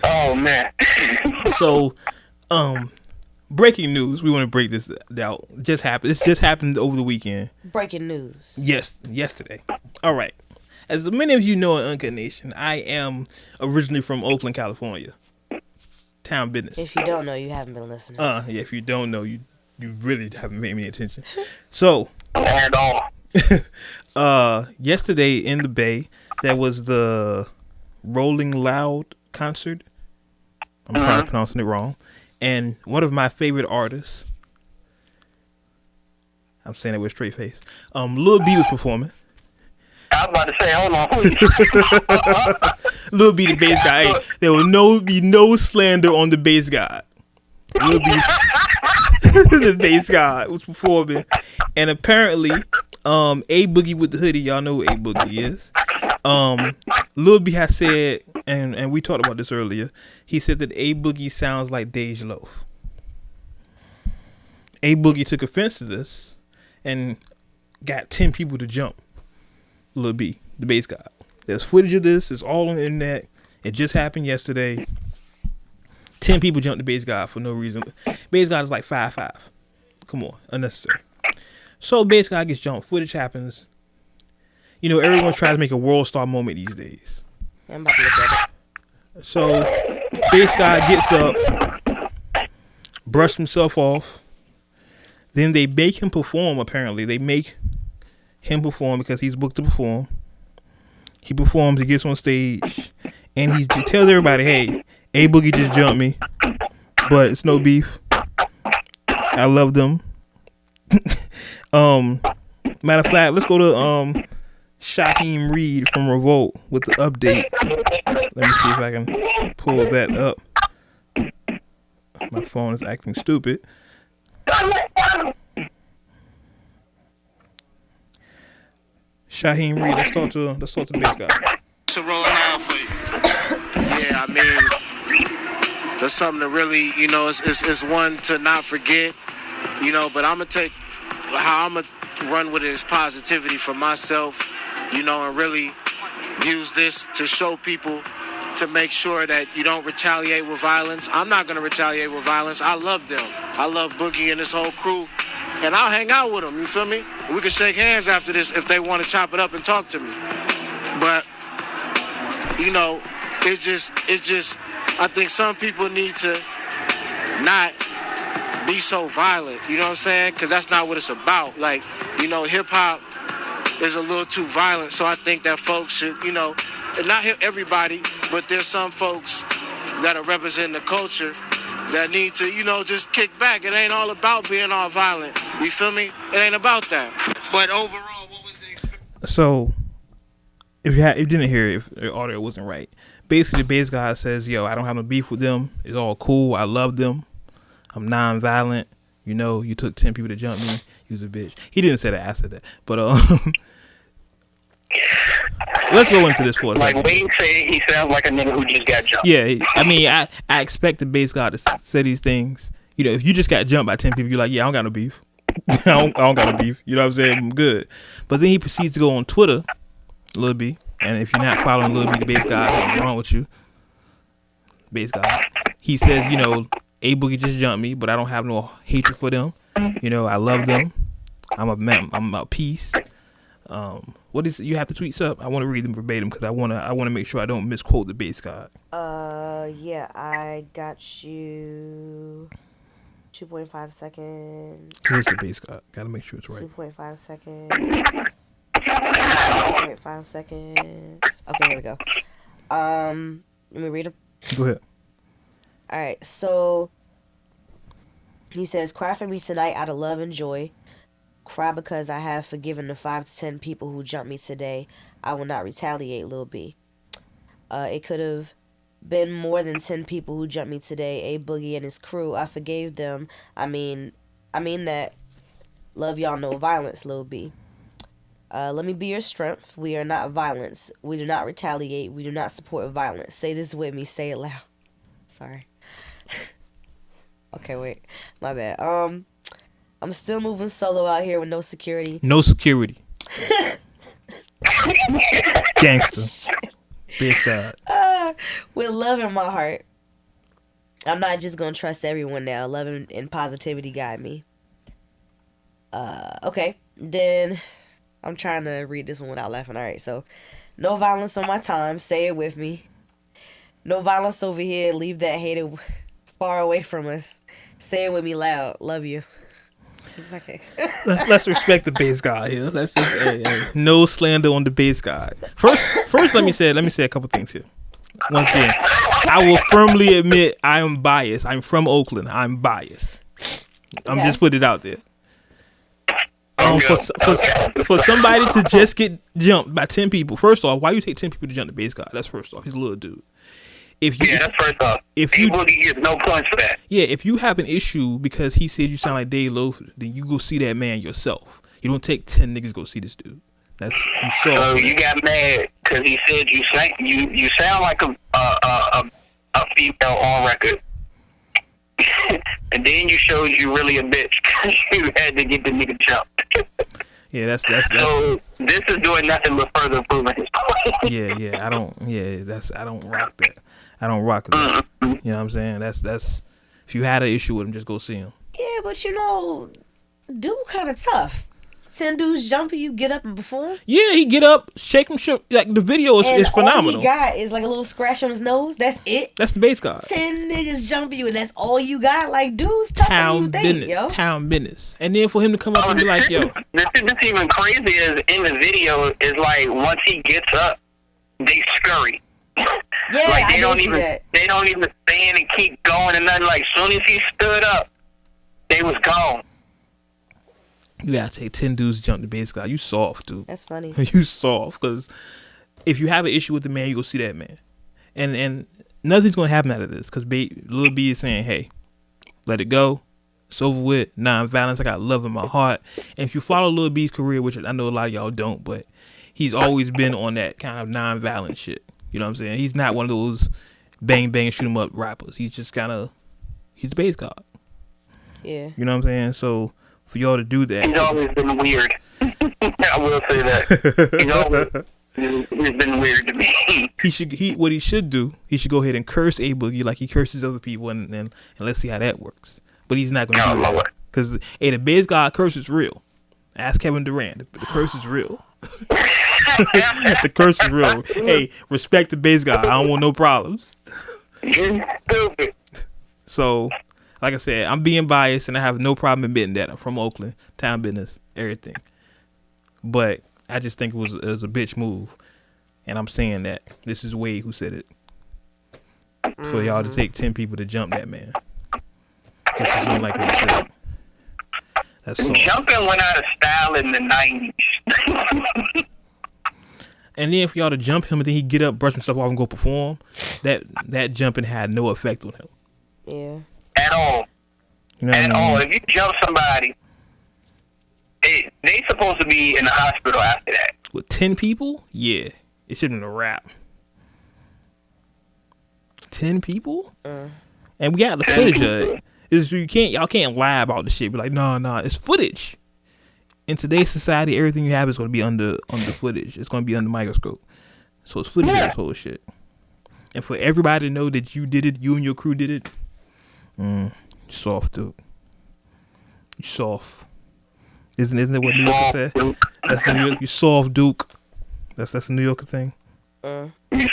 Oh man. So, breaking news. We want to break this out. This just happened over the weekend. Breaking news. Yes, yesterday. All right. As many of you know in Uncut Nation, I am originally from Oakland, California. Town business. If you don't know, you haven't been listening. Yeah, if you don't know, you really haven't paid me attention. So, At all. yesterday in the Bay, there was the Rolling Loud concert. I'm probably pronouncing it wrong. And one of my favorite artists, I'm saying it with a straight face, Lil B was performing. I was about to say, hold on. Lil B, the bass guy. Hey, there will be no slander on the bass guy. Lil B, the bass guy, was performing. And apparently, A Boogie with the hoodie, y'all know who A Boogie is. Lil B has said, and we talked about this earlier, he said that A Boogie sounds like Dej Loaf. A Boogie took offense to this and got 10 people to jump Lil B, the bass guy. There's footage of this. It's all on the internet. It just happened yesterday. 10 people jumped the bass guy for no reason. Bass guy is like 5'5". Come on, unnecessary. So bass guy gets jumped. Footage happens. You know, everyone tries to make a world star moment these days. I'm about to look at it. So bass guy gets up, brushes himself off. Then they make him perform, apparently. They make him perform because he's booked to perform. He performs, he gets on stage, and he tells everybody, hey, A Boogie just jumped me, but it's no beef. I love them. Matter of fact, let's go to Shaheem Reed from Revolt with the update. Let me see if I can pull that up. My phone is acting stupid. Shaheem Reed, let's talk to the bass guy. To roll out for you. Yeah, I mean, that's something to really, it's one to not forget, but I'm going to take how I'm going to run with it is positivity for myself, and really use this to show people to make sure that you don't retaliate with violence. I'm not going to retaliate with violence. I love them. I love Boogie and this whole crew, and I'll hang out with them, you feel me? We can shake hands after this if they want to chop it up and talk to me. But, it's just, I think some people need to not be so violent. You know what I'm saying? Because that's not what it's about. Like, hip hop is a little too violent. So I think that folks should, and not everybody, but there's some folks that are representing the culture that need to, just kick back. It ain't all about being all violent. You feel me? It ain't about that. But overall, what was the experience? So, if you didn't hear it, if the audio wasn't right, basically the bass guy says, yo, I don't have no beef with them. It's all cool. I love them. I'm non-violent. You took 10 people to jump me. You was a bitch. He didn't say that. I said that. But let's go into this for a second. Like Wade said, he sounds like a nigga who just got jumped. Yeah, I mean, I expect the bass guy to say these things. If you just got jumped by 10 people, you're like, yeah, I don't got no beef. I don't got no beef. You know what I'm saying? I'm good. But then he proceeds to go on Twitter, Lil B, and if you're not following Lil B, the bass guy, what's wrong with you? Bass guy. He says, A Boogie just jumped me, but I don't have no hatred for them. I love them. I'm about peace. What is it? You have the tweets up? I want to read them verbatim because I want to make sure I don't misquote the bass guy. Yeah, I got you 2.5 seconds. Here's the bass guy. Gotta make sure it's right. 2.5 seconds. 2.5 seconds. Okay, here we go. Let me read them. Go ahead. Alright, so he says, cry for me tonight out of love and joy. Cry because I have forgiven the 5 to 10 people who jumped me today. I will not retaliate, Lil B. It could have been more than 10 people who jumped me today. A Boogie and his crew, I forgave them. I mean that. Love y'all, no violence, Lil B. Let me be your strength. We are not violence. We do not retaliate. We do not support violence. Say this with me. Say it loud. Sorry. Okay, wait. My bad. I'm still moving solo out here with no security. No security. Gangster. Bitch God. With love in my heart. I'm not just gonna trust everyone now. Love and positivity guide me. Okay. Then I'm trying to read this one without laughing. Alright, so no violence on my time. Say it with me. No violence over here. Leave that hater far away from us. Say it with me loud. Love you. It's okay. let's respect the bass guy here. Let's just, no slander on the bass guy. First, let me say a couple things here. Once again, I will firmly admit I am biased. I'm from Oakland. I'm biased. I'm just putting it out there. For somebody to just get jumped by 10 people. First off, why you take 10 people to jump the bass guy? That's first off. He's a little dude. That's first off. If you get no points for that. Yeah, if you have an issue because he said you sound like Dave Loaf, then you go see that man yourself. You don't take 10 niggas to go see this dude. That's you saw. So you got mad because he said you sound like a female on record, and then you showed you really a bitch because you had to get the nigga jumped. Yeah, that's. So this is doing nothing but further proving his point. Yeah, I don't rock that. I don't rock that. You know what I'm saying? That's. If you had an issue with him, just go see him. Yeah, but dude kind of tough. 10 dudes jumping, you get up and perform. Yeah, he get up, shake him, like the video is phenomenal. All he got is like a little scratch on his nose. That's it. That's the bass guy. 10 niggas jump you, and that's all you got. Like, dude's tougher than you think, yo. Town business. And then for him to come up and be like, yo. This even crazy is in the video is like once he gets up, they scurry. Yeah, like they don't even stand and keep going and nothing. Like soon as he stood up, they was gone. You gotta take 10 dudes to jump the bass guy. You soft, dude. That's funny. You soft, because if you have an issue with the man, you go see that man, and nothing's gonna happen out of this. Because Lil B is saying, hey, let it go. It's over with. Non-violence. I got love in my heart. And if you follow Lil B's career, which I know a lot of y'all don't, but he's always been on that kind of non-violent shit. You know what I'm saying? He's not one of those bang bang shoot 'em up rappers. He's just he's the bass god. Yeah. You know what I'm saying? So for y'all to do that, he's always been weird. I will say that. He's been weird to me. What he should do, he should go ahead and curse A Boogie like he curses other people, and let's see how that works. But he's not going to do that because the bass god curse is real. Ask Kevin Durant. The curse is real. The curse is real. Hey, respect the bass guy. I don't want no problems. You're stupid. So Like I said, I'm being biased, and I have no problem admitting that I'm from Oakland, town business, everything. But I just think it was a bitch move, and I'm saying that this is Wade who said it. For y'all to take 10 people to jump that man, just as you don't like what he said. That's soft. Jumping went out of style in the 90s. And then for y'all to jump him and then he get up, brush himself off, and go perform, that jumping had no effect on him. Yeah. At all. You know At what I mean? all. If you jump somebody, they supposed to be in the hospital after that. With 10 people, yeah, it should have been a wrap. 10 people, and we got the footage of it. Y'all can't lie about the shit. Be like, no, it's footage. In today's society, everything you have is going to be under footage. It's going to be under microscope. So it's footage of this whole shit. And for everybody to know that you did it, you and your crew did it, you soft, dude. You soft. Isn't it what New Yorkers say? That's New York. You soft, Duke. That's a New Yorker thing. You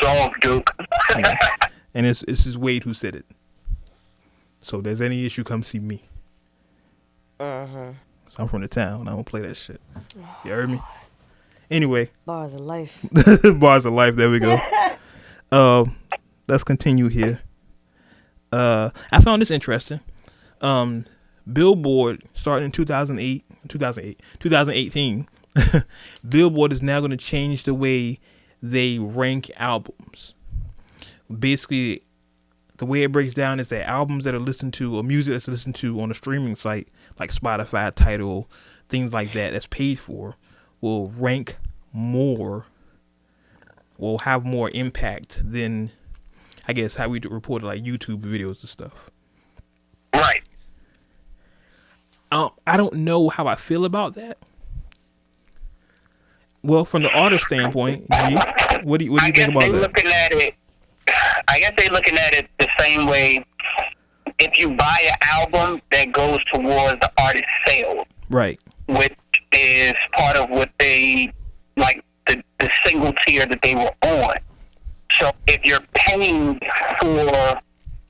soft, Duke. Yeah. And it's just Wade who said it. So if there's any issue, come see me. So I'm from the town. I don't play that shit. You heard me? Anyway. Bars of life. Bars of life. There we go. Let's continue here. I found this interesting. Billboard, starting in 2018, Billboard is now going to change the way they rank albums. Basically, the way it breaks down is that albums that are listened to, or music that's listened to on a streaming site like Spotify, Tidal, things like that, that's paid for, will rank more, will have more impact than, I guess, how we reported like YouTube videos and stuff. Right. I don't know how I feel about that. Well, from the artist standpoint, G, what do you think about that? I guess they're looking at it the same way. If you buy an album, that goes towards the artist's sales, right? Which is part of what they like the single tier that they were on. So if you're paying for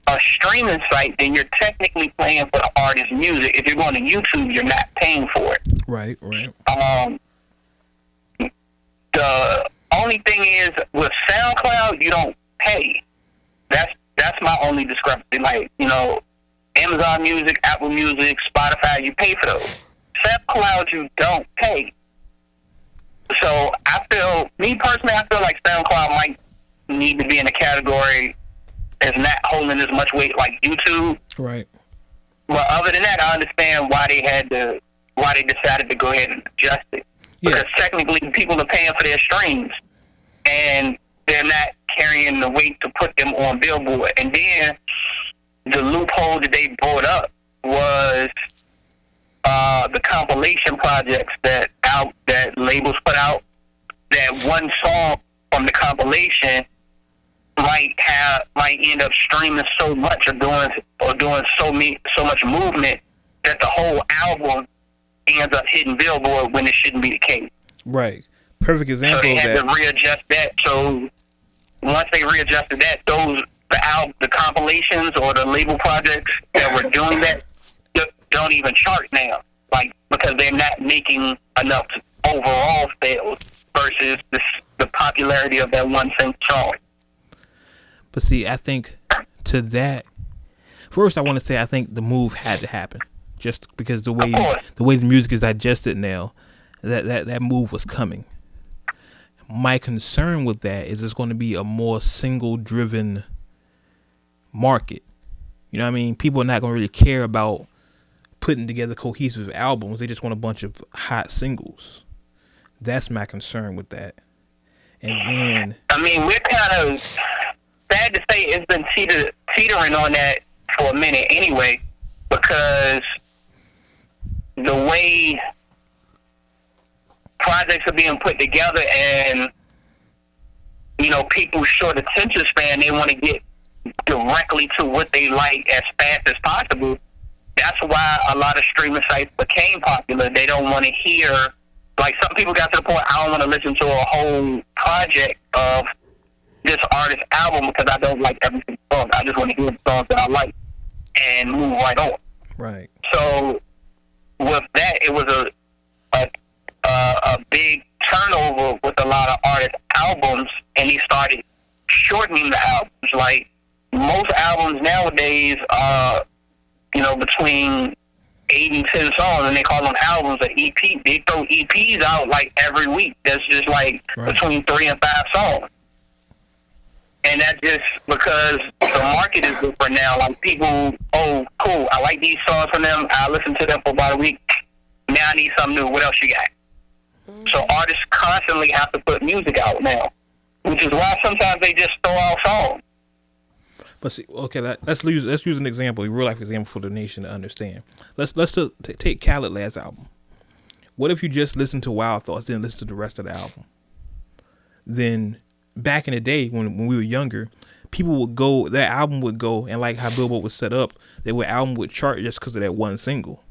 a streaming site, then you're technically paying for the artist's music. If you're going to YouTube, you're not paying for it. Right. The only thing is with SoundCloud, you don't pay. That's my only discrepancy. Like, Amazon Music, Apple Music, Spotify, you pay for those. SoundCloud, you don't pay. So me personally, I feel like SoundCloud might need to be in a category as not holding as much weight like YouTube. Right. But other than that, I understand why they decided to go ahead and adjust it. Yeah. Because technically, people are paying for their streams, and they're not carrying the weight to put them on Billboard. And then the loophole that they brought up was the compilation projects that labels put out. That one song from the compilation might end up streaming so much or doing so much movement that the whole album ends up hitting Billboard when it shouldn't be the case. Right. Perfect example. So they had of that. to readjust that. So once they readjusted that, the compilations or the label projects that were doing that don't even chart now, because they're not making enough overall sales versus the popularity of that one single song. But see, I think to that, first I want to say I think the move had to happen, just because the way the music is digested now, that move was coming. My concern with that is it's going to be a more single-driven market. You know what I mean? People are not going to really care about putting together cohesive albums. They just want a bunch of hot singles. That's my concern with that. And then, we're kind of sad to say it's been teetering on that for a minute anyway, because the way projects are being put together and, people's short attention span, they want to get directly to what they like as fast as possible. That's why a lot of streaming sites became popular. They don't want to hear, some people got to the point, I don't want to listen to a whole project of this artist's album because I don't like every single song. I just want to hear the songs that I like. and move right on. Right. So with that, it was a big turnover with a lot of artist albums, and he started shortening the albums. Like most albums nowadays are, between 8 and 10 songs, and they call them albums an EP. They throw EPs out like every week. That's just like between 3 and 5 songs. And that's just because the market is different now. Like people, oh, cool, I like these songs from them. I listen to them for about a week. Now I need something new. What else you got? So artists constantly have to put music out now, which is why sometimes they just throw out songs. But see, okay, let's use an example, a real life example for the nation to understand. Let's take Khaled last album. What if you just listen to Wild Thoughts, then listen to the rest of the album? Then back in the day when we were younger, people would go, that album would go, and like how Billboard was set up, album would chart just because of that one single.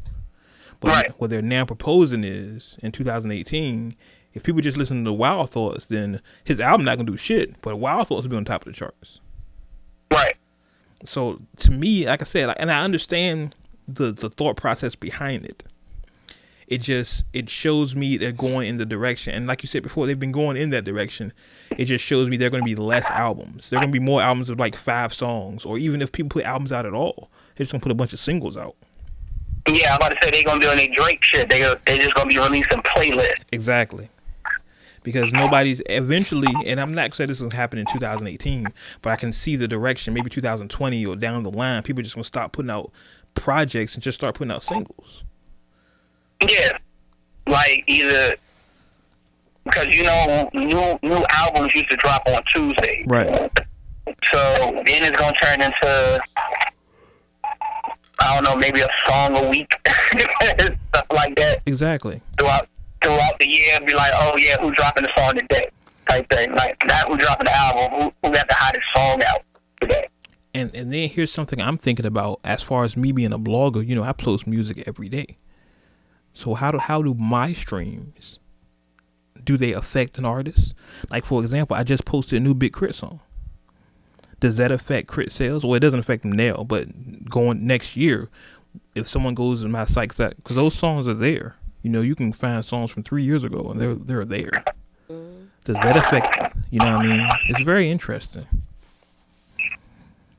But what they're now proposing is, in 2018, if people just listen to Wild Thoughts, then his album not gonna do shit, but Wild Thoughts will be on top of the charts. Right. So to me, like I said, and I understand the thought process behind it. It shows me they're going in the direction, and like you said before, they've been going in that direction. It just shows me they're going to be less albums. They're going to be more albums of like 5 songs, or even if people put albums out at all, they're just going to put a bunch of singles out. Yeah, I'm about to say they're going to be doing their Drake shit. They're just going to be releasing playlists. Exactly. Because nobody's eventually, and I'm not saying this will happen in 2018, but I can see the direction, maybe 2020 or down the line, people are just going to stop putting out projects and just start putting out singles. Yeah. Like either, because new albums used to drop on Tuesday. Right. So then it's going to turn into, I don't know, maybe a song a week, stuff like that. Exactly. Throughout the year, be like, oh yeah, who's dropping the song today? Type thing. Like, not who's dropping the album, who got the hottest song out today. And then here's something I'm thinking about as far as me being a blogger. I post music every day. So how do my streams, do they affect an artist? Like, for example, I just posted a new Big Crit song. Does that affect Crit sales? Well, it doesn't affect them now, but going next year, if someone goes to my site, because those songs are there. You can find songs from 3 years ago, and they're there. Does that affect, what I mean? It's very interesting.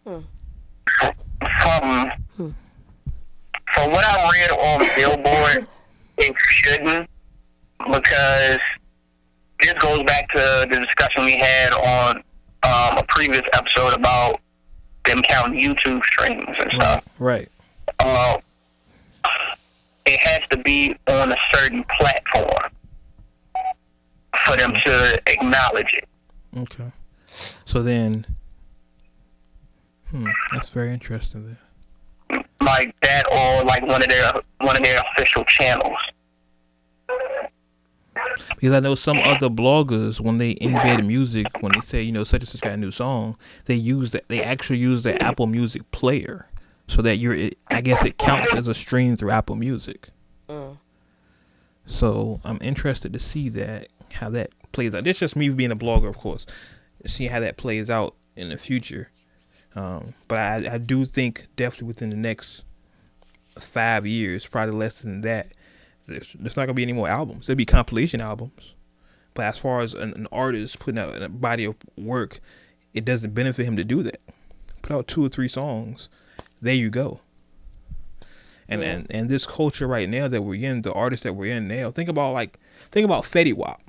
From what I read on Billboard, it shouldn't, because this goes back to the discussion we had on a previous episode about them counting YouTube streams and stuff. Right. It has to be on a certain platform for them to acknowledge it. Okay. So then, that's very interesting there. Like that, or like one of their official channels. Because I know some other bloggers, when they embed music, when they say, such and such got a new song, they actually use the Apple Music player, so that I guess it counts as a stream through Apple Music. So I'm interested to see how that plays out. That's just me being a blogger, of course, see how that plays out in the future. But I do think definitely within the next 5 years, probably less than that, there's not going to be any more albums. There'll be compilation albums. But as far as an artist putting out a body of work, it doesn't benefit him to do that. Put out 2 or 3 songs. There you go. And this culture right now that we're in, the artists that we're in now, think about Fetty Wap.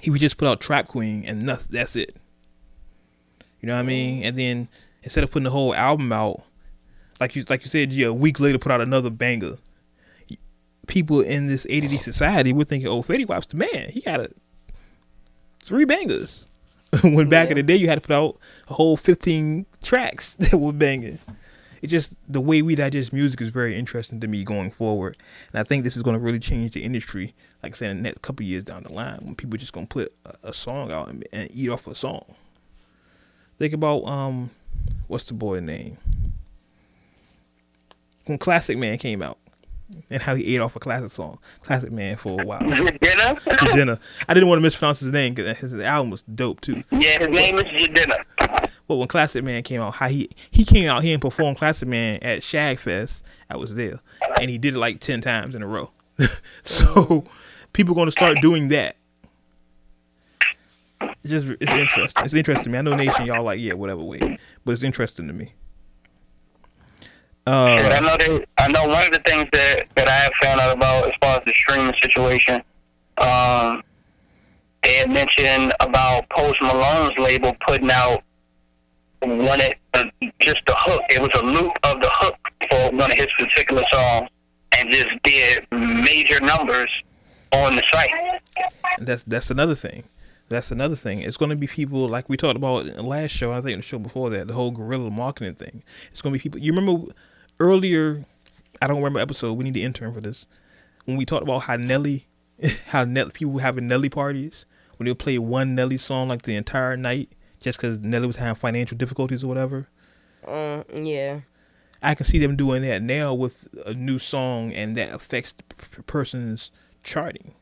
He would just put out Trap Queen and that's it. You know what I mean? And then instead of putting the whole album out, like you said, a week later put out another banger. People in this ADD society would think, oh, Fetty Wap's the man. He got 3 bangers. When back in the day you had to put out a whole 15 tracks that were banging. It's just the way we digest music is very interesting to me going forward. And I think this is going to really change the industry, like I said, in the next couple of years down the line, when people are just going to put a song out and eat off a song. Think about, what's the boy name? When Classic Man came out and how he ate off a classic song. Classic Man for a while. Jadena? I didn't want to mispronounce his name because his album was dope too. Yeah, his name is Jadena. But when Classic Man came out, how he came out here and performed Classic Man at Shag Fest. I was there, and he did it like 10 times in a row. So people are going to start doing that. It's interesting. It's interesting to me. I know Nation, y'all like, yeah, whatever, wait, but it's interesting to me. I know one of the things that I have found out about as far as the streaming situation. They had mentioned about Post Malone's label putting out just the hook. It was a loop of the hook for one of his particular songs, and just did major numbers on the site. That's another thing. It's going to be people like we talked about in the last show. I think in the show before that, the whole guerrilla marketing thing. It's going to be people. You remember earlier? I don't remember episode. We need the intern for this. When we talked about how people were having Nelly parties when they would play one Nelly song like the entire night just because Nelly was having financial difficulties or whatever. Yeah. I can see them doing that now with a new song, and that affects the person's charting.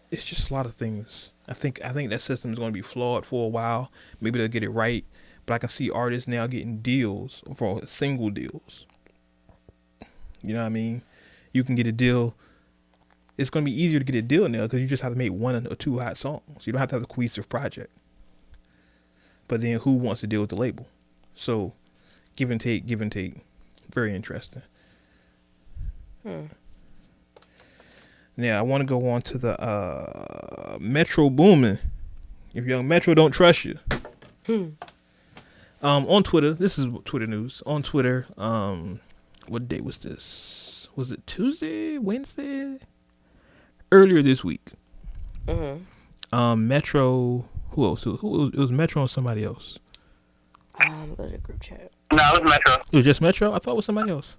It's just a lot of things. I think that system is going to be flawed for a while. Maybe they'll get it right, but I can see artists now getting deals for single deals. You know what I mean? You can get a deal. It's going to be easier to get a deal now because you just have to make one or two hot songs. You don't have to have a cohesive project. But then who wants to deal with the label? So, give and take. Very interesting. Now, I want to go on to the Metro Boomin. If Young Metro don't trust you. On Twitter, this is Twitter news. On Twitter, what day was this? Was it Tuesday? Wednesday? Earlier this week. Metro. Who else? It was Metro and somebody else. Go to the group chat. No, it was Metro. It was just Metro? I thought it was somebody else.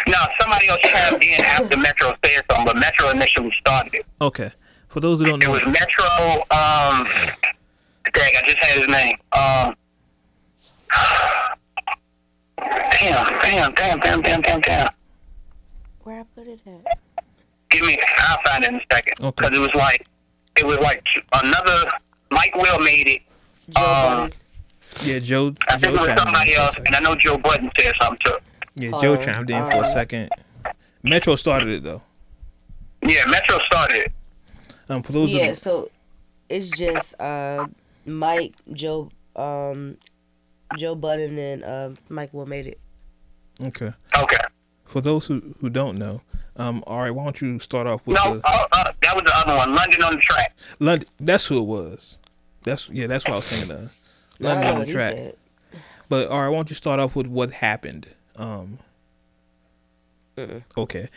No, somebody else chimed in after Metro said something, but Metro initially started it. Okay. For those who don't know. It was Metro, dang, I just had his name. Damn. Where I put it at? I'll find it in a second. Okay. Because it was like another, Mike Will made it. Yeah, Joe. I think it was somebody else, and I know Joe Budden said something too. Yeah, Joe chimed in for a second. Metro started it though. Yeah, Metro started it. For those so it's just Mike, Joe Budden, and Mike Will made it. Okay. Okay. For those who don't know, all right, why don't you start off with that was the other one, London on the Track. London, that's who it was. That's what I was thinking of. London on the Track. But all right, why don't you start off with what happened? Okay.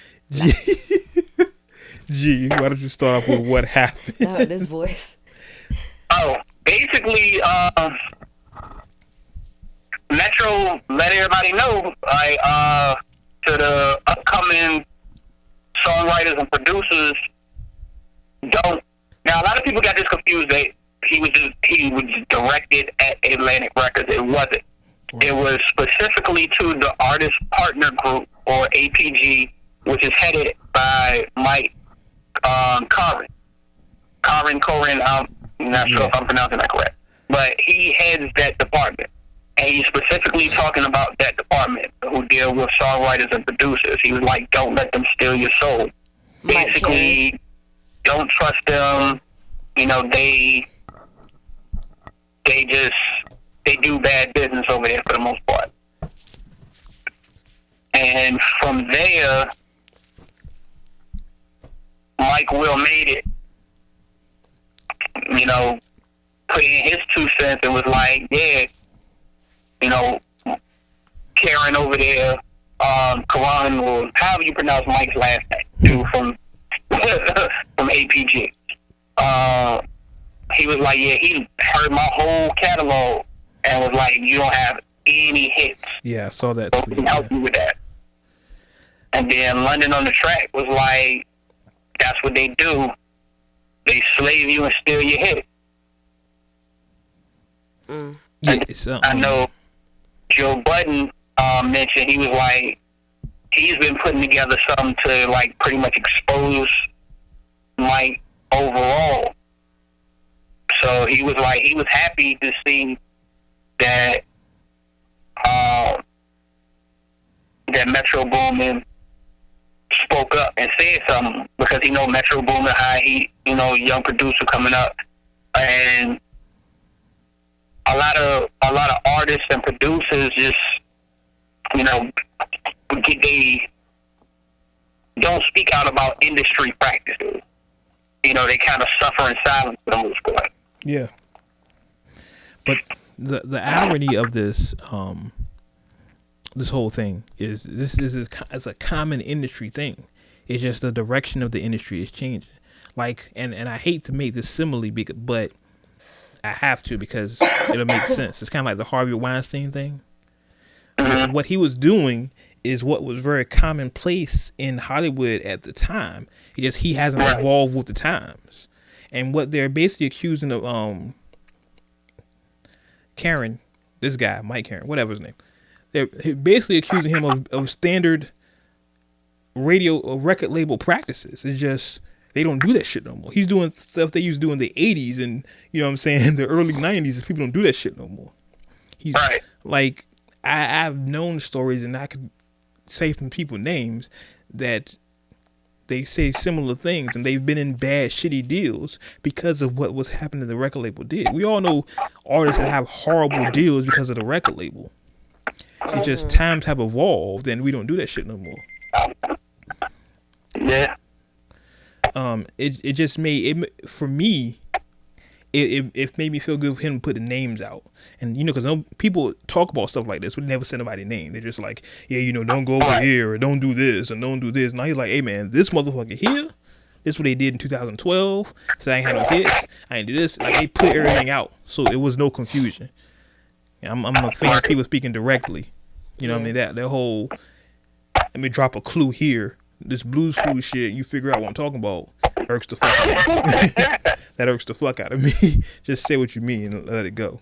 G, why don't you start off with what happened? I heard this voice. Oh, basically, Metro let everybody know, to the upcoming songwriters and producers, don't. Now, a lot of people got this confused that he was directed at Atlantic Records. It wasn't. It was specifically to the Artist Partner Group, or APG, which is headed by Mike Corin. I'm not sure if I'm pronouncing that correct. But he heads that department. And he's specifically talking about that department who deal with songwriters and producers. He was like, don't let them steal your soul. Basically, don't trust them. You know, they do bad business over there for the most part. And from there, Mike Will made it, you know, put in his 2 cents and was like, yeah, you know, Karen over there, Karan, or however you pronounce Mike's last name, from APG. He was like, yeah, he heard my whole catalog and was like, you don't have any hits. Yeah, I saw that. So we can help you with that. And then London on the Track was like, that's what they do. They slave you and steal your hit. Yeah, I know Joe Budden mentioned, he was like, he's been putting together something to like pretty much expose Mike overall. So he was happy to see that that Metro Boomin spoke up and said something, because he know Metro Boomin, how he, young producer coming up, and a lot of artists and producers just, they don't speak out about industry practices. They kind of suffer in silence for the most part. Yeah. But the irony of this this whole thing is it's a common industry thing. It's just the direction of the industry is changing. Like, and I hate to make this simile, but I have to, because it'll make sense. It's kind of like the Harvey Weinstein thing. What he was doing is what was very commonplace in Hollywood at the time. He hasn't evolved with the times. And what they're basically accusing of Karen, this guy, Mike Karen, whatever his name, they're basically accusing him of standard radio or record label practices. It's just they don't do that shit no more. He's doing stuff they used to do in the 80s and, the early 90s. People don't do that shit no more. He's like, I've known stories, and I could say from people names that they say similar things, and they've been in bad, shitty deals because of what was happening the record label did. We all know artists that have horrible deals because of the record label. It's just times have evolved, and we don't do that shit no more. Yeah. It just made it for me. It made me feel good for him to put the names out, and because people talk about stuff like this, but never say nobody's name. They're just like, yeah, don't go over here, or don't do this, and don't do this. Now he's like, hey man, this motherfucker here, this is what they did in 2012. So I ain't had no hits, I ain't do this. Like, they put everything out, so it was no confusion. I'm a fan of people speaking directly. What I mean? That whole, let me drop a clue here. This Blues Clues shit, you figure out what I'm talking about, irks the fuck out of me. That irks the fuck out of me. Just say what you mean and let it go.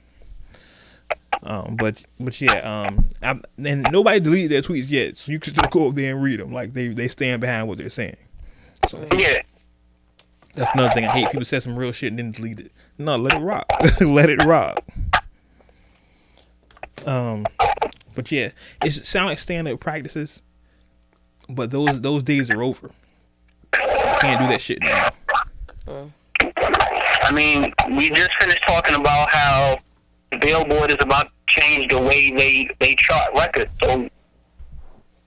But yeah, and nobody deleted their tweets yet, so you can still go over there and read them. Like, they stand behind what they're saying. So Yeah. that's another thing I hate. People say some real shit and then delete it. No, let it rock. Let it rock. But yeah, it sound like standard practices, but those days are over. Can't do that shit now. I mean, we just finished talking about how Billboard is about to change the way they chart records. So,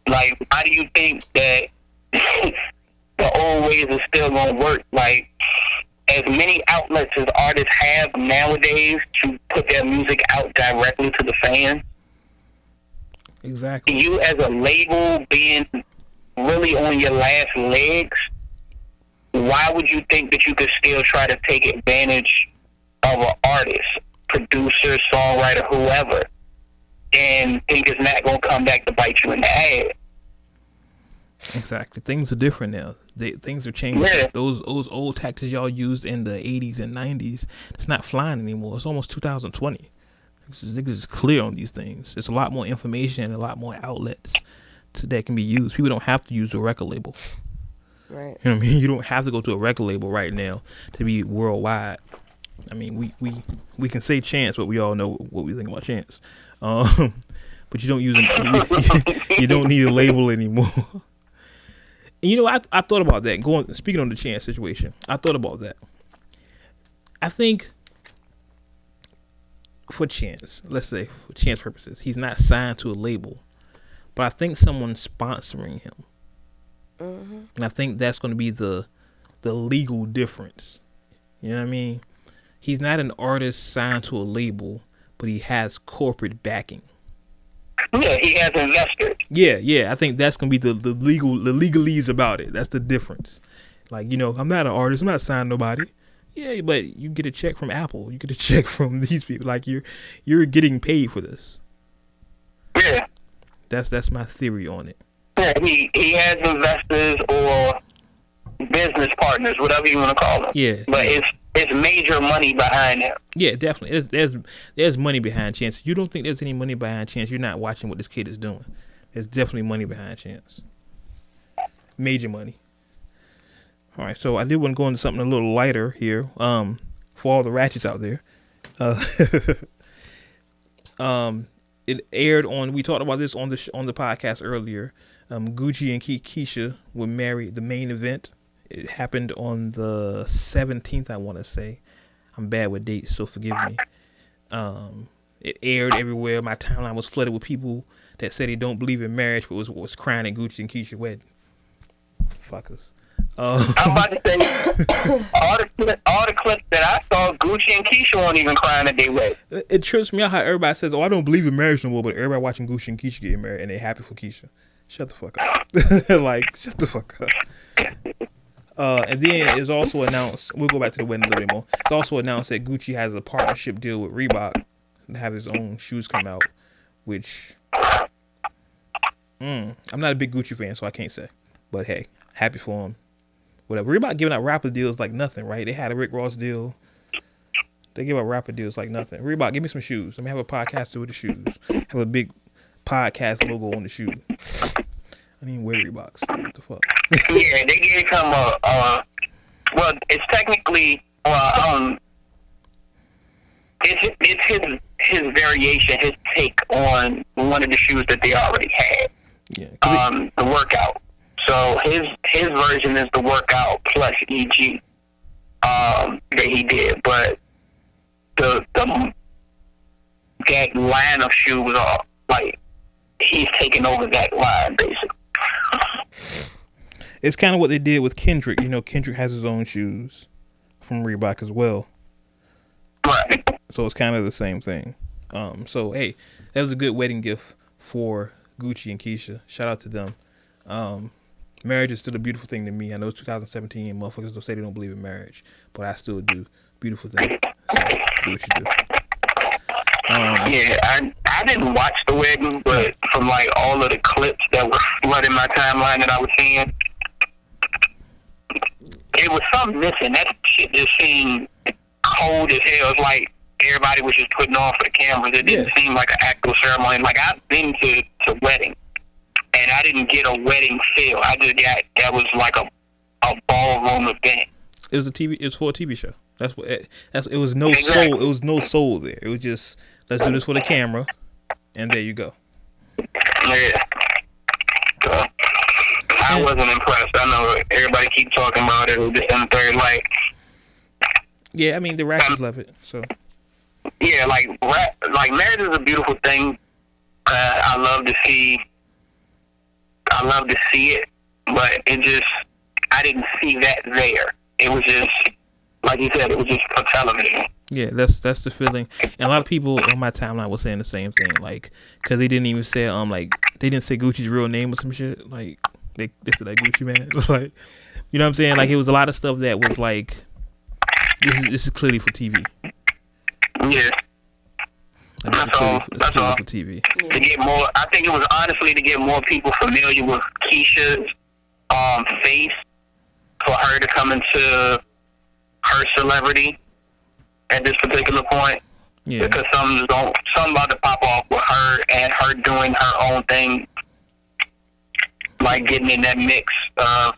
like, how do you think that the old ways are still going to work? Like, as many outlets as artists have nowadays to put their music out directly to the fans, Exactly. you as a label being really on your last legs, why would you think that you could still try to take advantage of an artist, producer, songwriter, whoever, and think it's not going to come back to bite you in the ass? Exactly. Things are different now. Things are changing. Yeah. Those old tactics y'all used in the 80s and 90s, it's not flying anymore. It's almost 2020. Niggas is clear on these things. There's a lot more information and a lot more outlets that can be used. People don't have to use a record label. Right. You know what I mean? You don't have to go to a record label right now to be worldwide. I mean, we can say Chance, but we all know what we think about Chance. But you don't use you don't need a label anymore. And I thought about that. Speaking on the Chance situation, I thought about that. I think for Chance, let's say for Chance purposes, he's not signed to a label, but I think someone's sponsoring him. Mm-hmm. And I think that's going to be the legal difference. You know what I mean? He's not an artist signed to a label, but he has corporate backing. Yeah, he has investors. Yeah. I think that's going to be the legalese about it. That's the difference. Like, I'm not an artist. I'm not signed to nobody. Yeah, but you get a check from Apple. You get a check from these people. Like, you're getting paid for this. Yeah. That's my theory on it. Yeah, he has investors or business partners, whatever you want to call them. Yeah. But it's major money behind him. Yeah, definitely. There's money behind Chance. If you don't think there's any money behind Chance, you're not watching what this kid is doing. There's definitely money behind Chance. Major money. All right, so I did want to go into something a little lighter here. for all the ratchets out there. It aired on. We talked about this on the podcast earlier. Gucci and Keisha were married. The main event. It happened on the 17th. I want to say. I'm bad with dates, so forgive me. It aired everywhere. My timeline was flooded with people that said they don't believe in marriage, but was crying at Gucci and Keisha wedding. Fuckers. I'm about to say all the clips that I saw, Gucci and Keisha weren't even crying at their wedding. It trips me out how everybody says, "Oh, I don't believe in marriage no more," but everybody watching Gucci and Keisha getting married and they're happy for Keisha. Shut the fuck up. Like, shut the fuck up. And then it's also announced. We'll go back to the wedding a little bit more. It's also announced that Gucci has a partnership deal with Reebok to have his own shoes come out, which I'm not a big Gucci fan, so I can't say. But hey, happy for him. Whatever. Reebok giving out rapper deals like nothing, right? They had a Rick Ross deal. They give out rapper deals like nothing. Reebok, give me some shoes. Let me have a podcast with the shoes. Have a big podcast logo on the shoe. I didn't wear Reeboks. What the fuck? Yeah, they gave him well, it's technically it's his variation, his take on one of the shoes that they already had. Yeah. The workout. So his version is the workout plus EG that he did, but that line of shoe was all like he's taking over that line basically. It's kind of what they did with Kendrick. You know, Kendrick has his own shoes from Reebok as well. Right. So it's kind of the same thing. So hey, that was a good wedding gift for Gucci and Keisha. Shout out to them. Marriage is still a beautiful thing to me. I know it's 2017. Motherfuckers don't say they don't believe in marriage, but I still do. Beautiful thing. So do what you do. Yeah, I didn't watch the wedding, but from like all of the clips that were flooding my timeline that I was seeing, it was something missing. That shit just seemed cold as hell. It's like everybody was just putting on for the cameras. It didn't seem like an actual ceremony. Like I've been to weddings, and I didn't get a wedding feel. I just got that was like a ballroom event. It was It was for a TV show. That's what. It was no soul. It was no soul there. It was just let's do this for the camera, and there you go. Yeah. So, I wasn't impressed. I know everybody keep talking about it. It was just in the third, like. Yeah, I mean the rappers love it. So. Yeah, like marriage is a beautiful thing. I love to see it, but it just I didn't see that there. It was just like you said. It was just for television. Yeah, that's the feeling. And a lot of people on my timeline were saying the same thing, like, because they didn't even say like they didn't say Gucci's real name or some shit. Like they said like Gucci man. Like, you know what I'm saying? Like it was a lot of stuff that was like, this is clearly for TV. Yeah. That's all. For TV. To get more, I think it was honestly to get more people familiar with Keisha's face, for her to come into her celebrity at this particular point. Yeah. Because something about to pop off with her and her doing her own thing, like getting in that mix of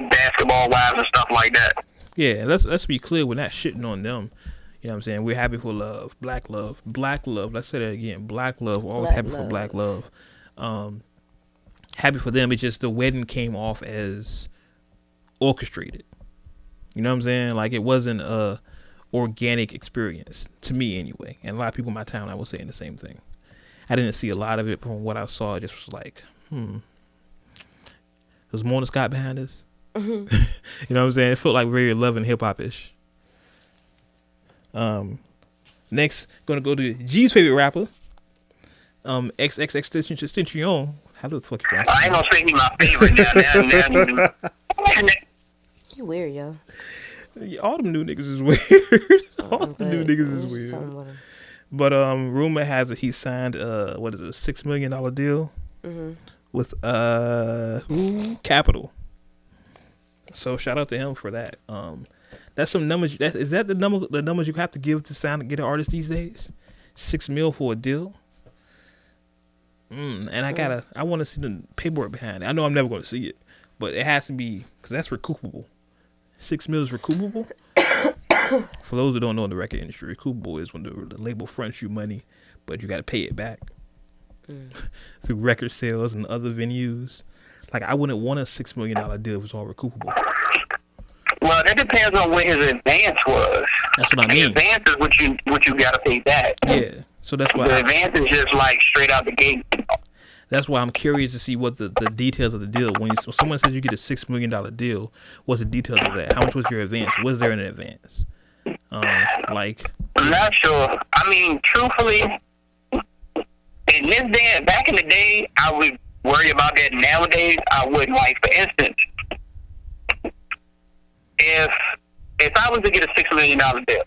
basketball wives and stuff like that. Yeah, let's be clear. We're not shitting on them. You know what I'm saying? We're happy for love. Black love. Black love. Let's say that again. Black love. We're always happy for black love. Happy for them. It's just the wedding came off as orchestrated. You know what I'm saying? Like it wasn't a organic experience to me anyway. And a lot of people in my town, I was saying the same thing. I didn't see a lot of it. From what I saw, it just was like, There's Mona Scott behind us. You know what I'm saying? It felt like very love and hip hop ish. Next, gonna go to G's favorite rapper, XXXTentacion. How the fuck you pronounce it? I ain't gonna say he's my favorite now. You weird, yo. All them new niggas is weird. All them new niggas is weird. But rumor has it he signed what is it, $6 million deal with Capital. So shout out to him for that. That's some numbers. Is that the numbers you have to give to sign to get an artist these days? $6 million for a deal. And I want to see the paperwork behind it. I know I'm never going to see it, but it has to be because that's recoupable. $6 million is recoupable. For those who don't know in the record industry, recoupable is when the label fronts you money, but you got to pay it back through record sales and other venues. Like, I wouldn't want a $6 million deal if it was all recoupable. Well, that depends on what his advance was. That's what I mean. The advance is what you got to pay back. Yeah, so that's why the advance is just like straight out the gate. That's why I'm curious to see what the details of the deal. When someone says you get a $6 million deal, what's the details of that? How much was your advance? Was there an advance? I'm not sure. I mean, truthfully, in this day, back in the day, I would worry about that. Nowadays, I wouldn't. Like, for instance, if I was to get a $6 million deal,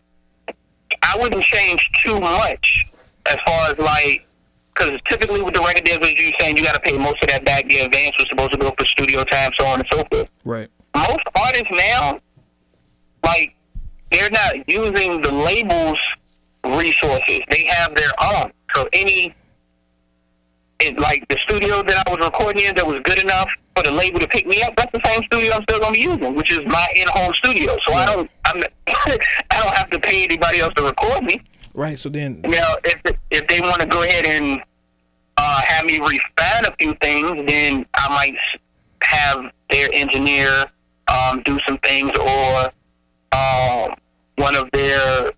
I wouldn't change too much as far as, like, because typically with the record deals, as you're saying, you got to pay most of that back. The advance was supposed to go for studio time, so on and so forth. Right. Most artists now, like, they're not using the label's resources. They have their own. So like the studio that I was recording in that was good enough for the label to pick me up, that's the same studio I'm still gonna be using, which is my in-home studio. So I don't have to pay anybody else to record me. Right. So then, now, if they want to go ahead and have me refine a few things, then I might have their engineer do some things, or one of their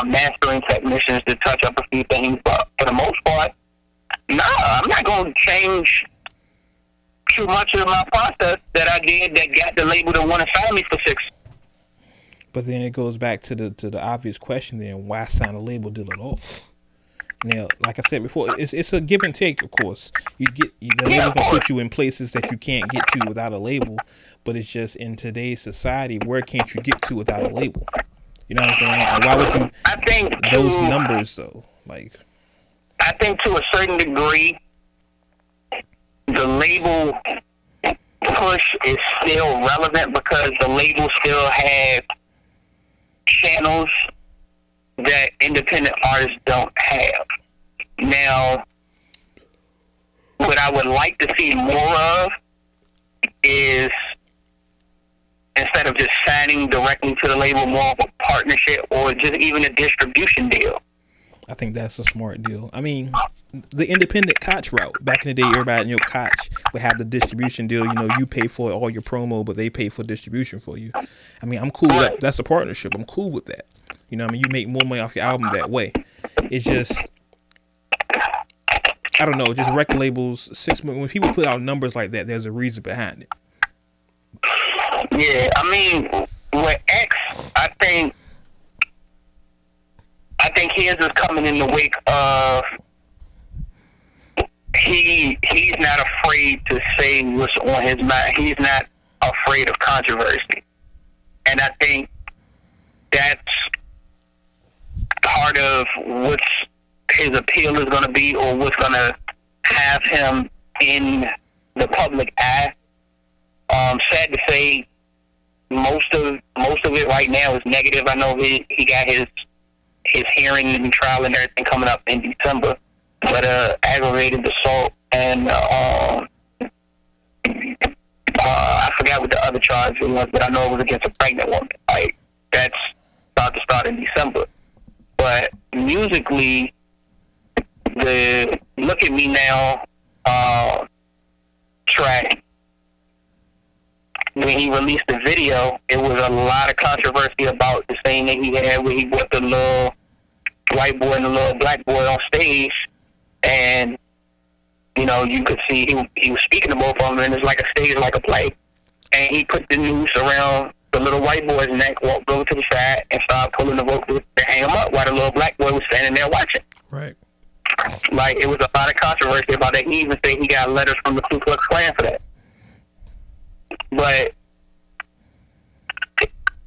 mastering technicians to touch up a few things. But for the most part, no, I'm not going to change too much of my process that I did that got the label to want to sign me for $6. But then it goes back to the obvious question then, why sign a label deal at all? Now, like I said before, it's a give and take, of course. The label's gonna put you in places that you can't get to without a label, but it's just in today's society, where can't you get to without a label? You know what I'm saying? And why would you? I think those numbers though, like. I think to a certain degree, the label push is still relevant because the label still has channels that independent artists don't have. Now, what I would like to see more of is, instead of just signing directly to the label, more of a partnership or just even a distribution deal. I think that's a smart deal. I mean, the independent Koch route. Back in the day, everybody, Koch would have the distribution deal. You pay for all your promo, but they pay for distribution for you. I mean, I'm cool with that. That's a partnership. I'm cool with that. You make more money off your album that way. It's just, I don't know, just record labels, $6 million. When people put out numbers like that, there's a reason behind it. Yeah, I mean, with X, I think his is coming in the wake of he's not afraid to say what's on his mind. He's not afraid of controversy. And I think that's part of what his appeal is going to be, or what's going to have him in the public eye. Sad to say, most of it right now is negative. I know he got his hearing and trial and everything coming up in December, but aggravated assault and I forgot what the other charge was, but I know it was against a pregnant woman. Like, that's about to start in December. But musically, the Look at Me Now track, when he released the video, it was a lot of controversy about the scene that he had where he brought the little white boy and the little black boy on stage, and you could see he was speaking to both of them, and it's like a stage, like a play. And he put the noose around the little white boy's neck, walked over to the side, and started pulling the rope to hang him up while the little black boy was standing there watching. Right. Like, it was a lot of controversy about that. He even said he got letters from the Ku Klux Klan for that. But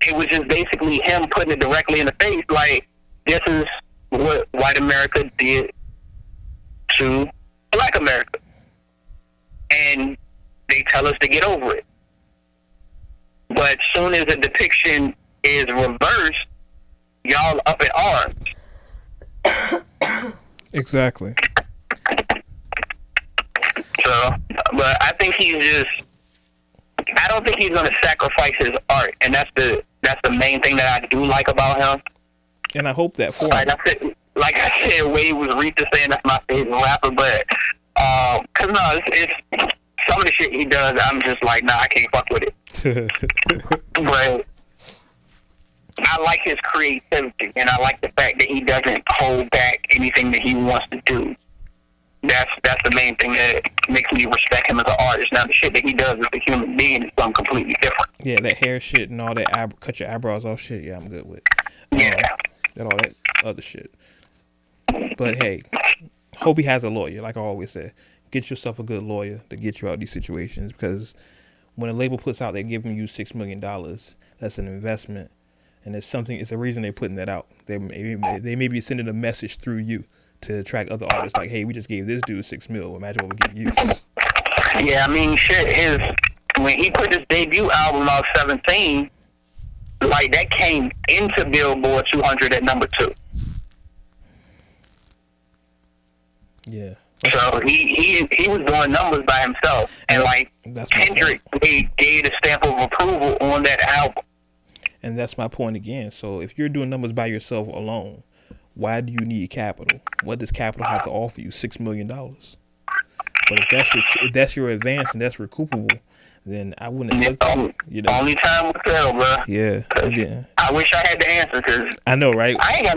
it was just basically him putting it directly in the face, like, this is what white America did to black America. And they tell us to get over it. But soon as the depiction is reversed, y'all up in arms. Exactly. So, but I think I don't think he's going to sacrifice his art, and that's that's the main thing that I do like about him. And I hope that for him. Like I said, Wade was Rita saying that's my favorite rapper, but cause no, it's some of the shit he does, I'm just like, nah, I can't fuck with it. But I like his creativity, and I like the fact that he doesn't hold back anything that he wants to do. That's the main thing that makes me respect him as an artist. Now, the shit that he does as a human being is something completely different. Yeah, that hair shit and all that cut your eyebrows off shit, yeah, I'm good with. Yeah. And all that other shit. But hey, hope he has a lawyer, like I always say. Get yourself a good lawyer to get you out of these situations, because when a label puts out they're giving you $6 million, that's an investment, and it's a reason they're putting that out. They may be sending a message through you to attract other artists, like, hey, we just gave this dude $6 million. Imagine what we give you. Yeah, I mean, shit, when he put his debut album out, 17, like, that came into Billboard 200 at number 2. Yeah. So he was doing numbers by himself, and like Kendrick gave the stamp of approval on that album. And that's my point again. So if you're doing numbers by yourself alone, why do you need capital? What does capital have to offer you? $6 million. But if that's your advance and that's recoupable, then I wouldn't accept it. You know? Only time will tell, bro. Yeah. I wish I had the answer, because I know, right? I ain't got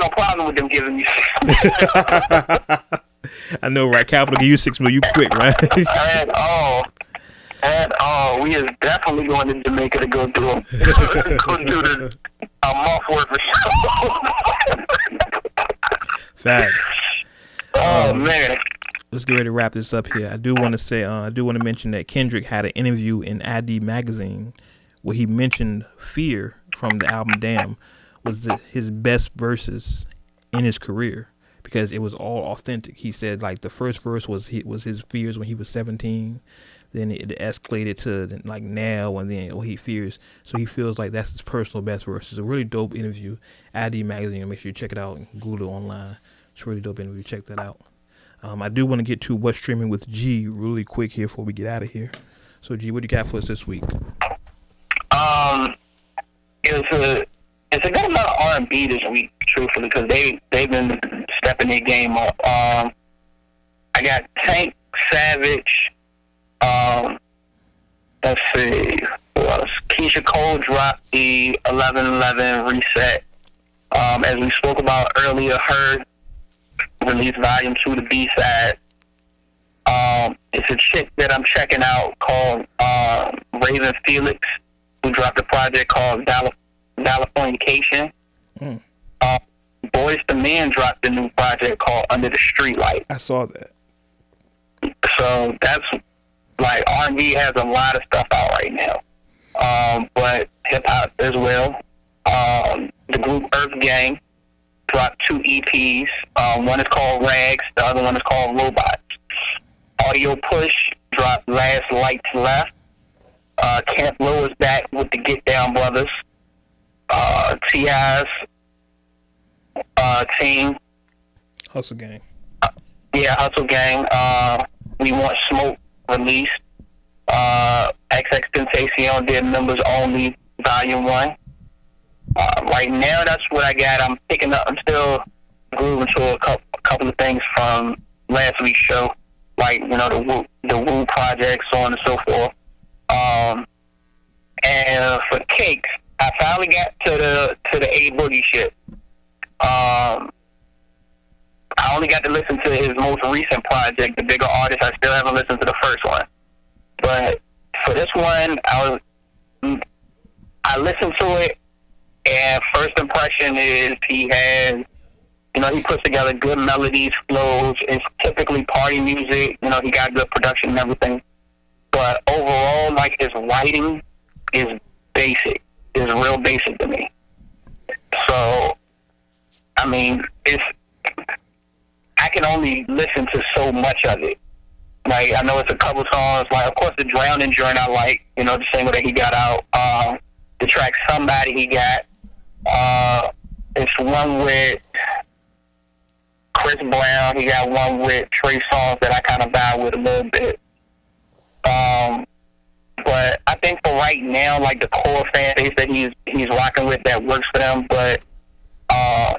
no problem with them giving me I know, right? Capital give you $6 million, you quick, right? At all. We is definitely going to Jamaica to go do a month worth of show. Facts. Oh man. Let's get ready to wrap this up here. I do want to mention that Kendrick had an interview in ID magazine where he mentioned Fear from the album Damn was his best verses in his career, because it was all authentic. He said, like, the first verse was his fears when he was 17. Then it escalated to like now, and then he fears. So he feels like that's his personal best verse. It's a really dope interview. ID magazine. Make sure you check it out and Google it online. It's a really dope interview. Check that out. I do want to get to what's streaming with G really quick here before we get out of here. So G, what do you got for us this week? It's a good amount of R&B this week, truthfully, because they've been stepping their game up. I got Tank, Savage. Let's see, who else? Keisha Cole dropped the 11/11 reset. As we spoke about earlier, Her released Volume 2, the B-side. It's a chick that I'm checking out called Raven Felix, who dropped a project called Californication. Boys to Men dropped a new project called Under the Streetlight. I saw that. So that's like R&B has a lot of stuff out right now, but hip hop as well. The group Earth Gang dropped 2 EPs. One is called Rags, the other one is called Robots. Audio Push dropped Last Lights Left. Camp Low is back with the Get Down Brothers. T.I.'s team. Hustle Gang. Hustle Gang. We Want Smoke released. XXXTentacion did Members Only Volume 1. Right now, that's what I got. I'm still grooving to a couple of things from last week's show, like, you know, the Woo project, so on and so forth. And for Cakes, I finally got to the A Boogie shit. I only got to listen to his most recent project, The Bigger Artist. I still haven't listened to the first one. But for this one, I listened to it, and first impression is he has, you know, he puts together good melodies, flows. It's typically party music. You know, he got good production and everything. But overall, like, his writing is basic. Is real basic to me. So, I mean, I can only listen to so much of it. Like, I know it's a couple songs. Like, of course, the Drowning joint I like. You know, the single that he got out. The track Somebody he got. It's one with Chris Brown. He got one with Trey Songz that I kind of vibe with a little bit. But I think for right now, like the core fan base that he's rocking with, that works for them. But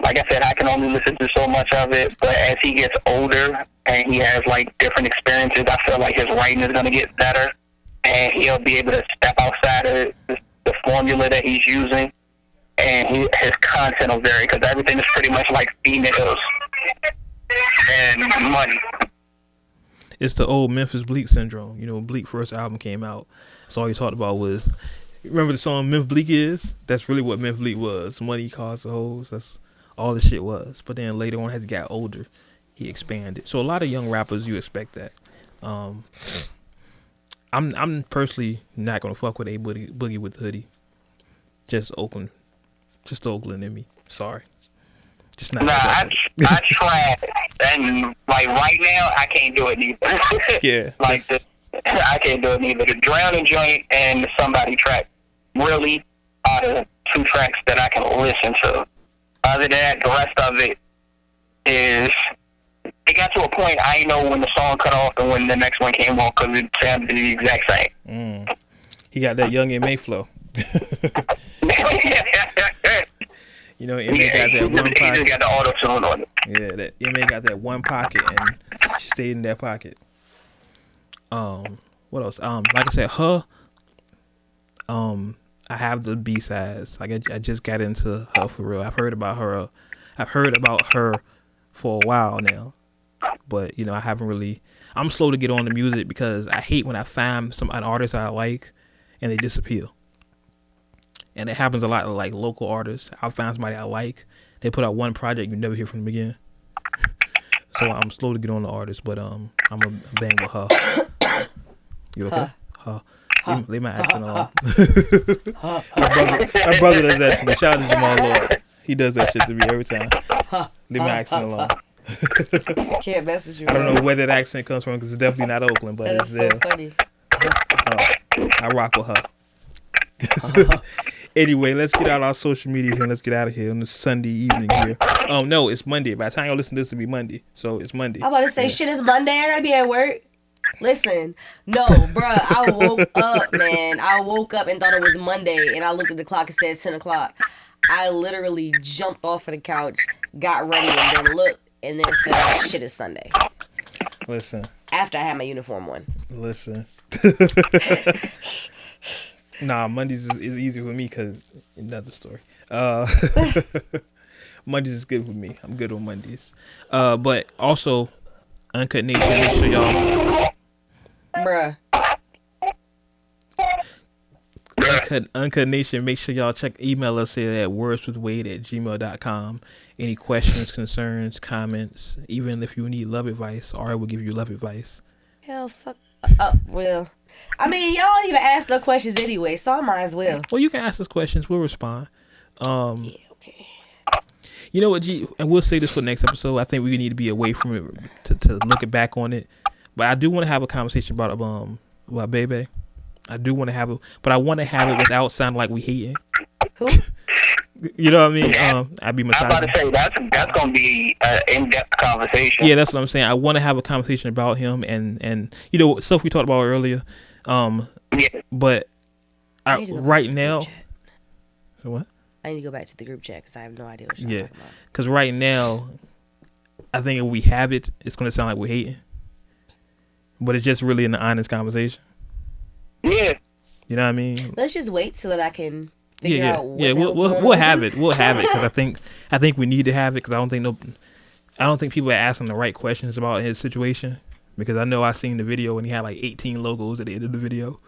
like I said, I can only listen to so much of it. But as he gets older and he has like different experiences, I feel like his writing is going to get better, and he'll be able to step outside of the formula that he's using, and his content will vary because everything is pretty much like females and money. It's the old Memphis Bleak syndrome. You know, when Bleak first album came out, so all he talked about was, remember the song Memphis Bleak is? That's really what Memphis Bleak was. Money, cars, the hoes. That's all the shit was. But then later on, as he got older, he expanded. So a lot of young rappers, you expect that. I'm personally not gonna fuck with a boogie with the hoodie. Just Oakland in me. Sorry. Just not. Nah, I tried, and like right now, I can't do it neither. Yeah. Like I can't do it neither. The Drowning Joint and the Somebody track really are the two tracks that I can listen to. Other than that, the rest of it is. It got to a point I didn't know when the song cut off and when the next one came on because it sounded the exact same. He got that Young M.A. flow. You know, M.A. got that one pocket. He just got the auto-tune on it. Yeah, that M.A. got that one pocket and she stayed in that pocket. What else? Like I said, her. I have the B-sides. Like I just got into her for real. I've heard about her for a while now, but you know I haven't really. I'm slow to get on the music because I hate when I find an artist I like and they disappear. And it happens a lot to like local artists. I'll find somebody I like, they put out one project, you never hear from them again. So I'm slow to get on the artist, but I'm gonna bang with her. You okay? Her. Leave my accent alone. my brother does that to me. Shout out to Jamal Lord. He does that shit to me every time. Leave my accent alone. Can't message you. I don't know where that accent comes from because it's definitely not Oakland, but it's there. So funny. I rock with her. Anyway, let's get out our social media here and let's get out of here on this Sunday evening here. No, it's Monday. By the time y'all listen to this, it'll be Monday. So it's Monday. I'm about to say, shit, it's Monday. I gotta be at work. Listen, no, bruh, I woke up, man. I woke up and thought it was Monday, and I looked at the clock and said 10 o'clock. I literally jumped off of the couch, got ready, and then looked, and then said, oh, shit, it's Sunday. Listen. After I had my uniform on. Listen. Nah, Mondays is easy for me because another story. Mondays is good for me. I'm good on Mondays. But also, Uncut Nation, make sure y'all... Bruh. Uncut Nation, make sure y'all email us here at wordswithwade@gmail.com. Any questions, concerns, comments, even if you need love advice, Ari will give you love advice. Hell, fuck. Well, I mean, y'all don't even ask no questions anyway, so I might as well. Well, you can ask us questions. We'll respond. Yeah, okay. You know what, G, and we'll say this for the next episode. I think we need to be away from it to look back on it. But I do want to have a conversation about Bebe. I do want to have it, but I want to have it without sounding like we hating. Who? You know what I mean? I'd be I'm about to say that's gonna be an in-depth conversation. Yeah, that's what I'm saying. I want to have a conversation about him and you know stuff we talked about earlier. Yeah. But right now, what? I need to go back to the group chat because I have no idea what you're talking about. Because right now, I think if we have it, it's gonna sound like we're hating. But it's just really an honest conversation. Yeah. You know what I mean? Let's just wait so that I can figure out what we'll have it. We'll have it because I think we need to have it because I don't think people are asking the right questions about his situation because I know I seen the video and he had like 18 logos at the end of the video,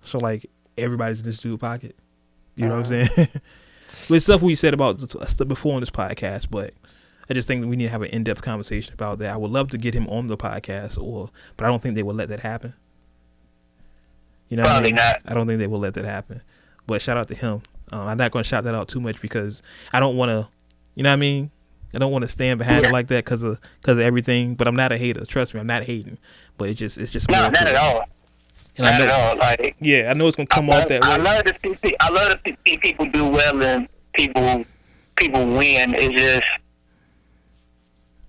so like everybody's in this dude's pocket. You know what I'm saying? With stuff we said about before on this podcast, but I just think that we need to have an in-depth conversation about that. I would love to get him on the podcast, but I don't think they will let that happen. You know, probably not. I don't think they will let that happen. But shout out to him. I'm not going to shout that out too much because I don't want to. You know what I mean? I don't want to stand behind it like that because of everything. But I'm not a hater. Trust me, I'm not hating. But it's just no, not at all. And not at all. Like, yeah, I know it's gonna come off that way. I love to see people do well and people win.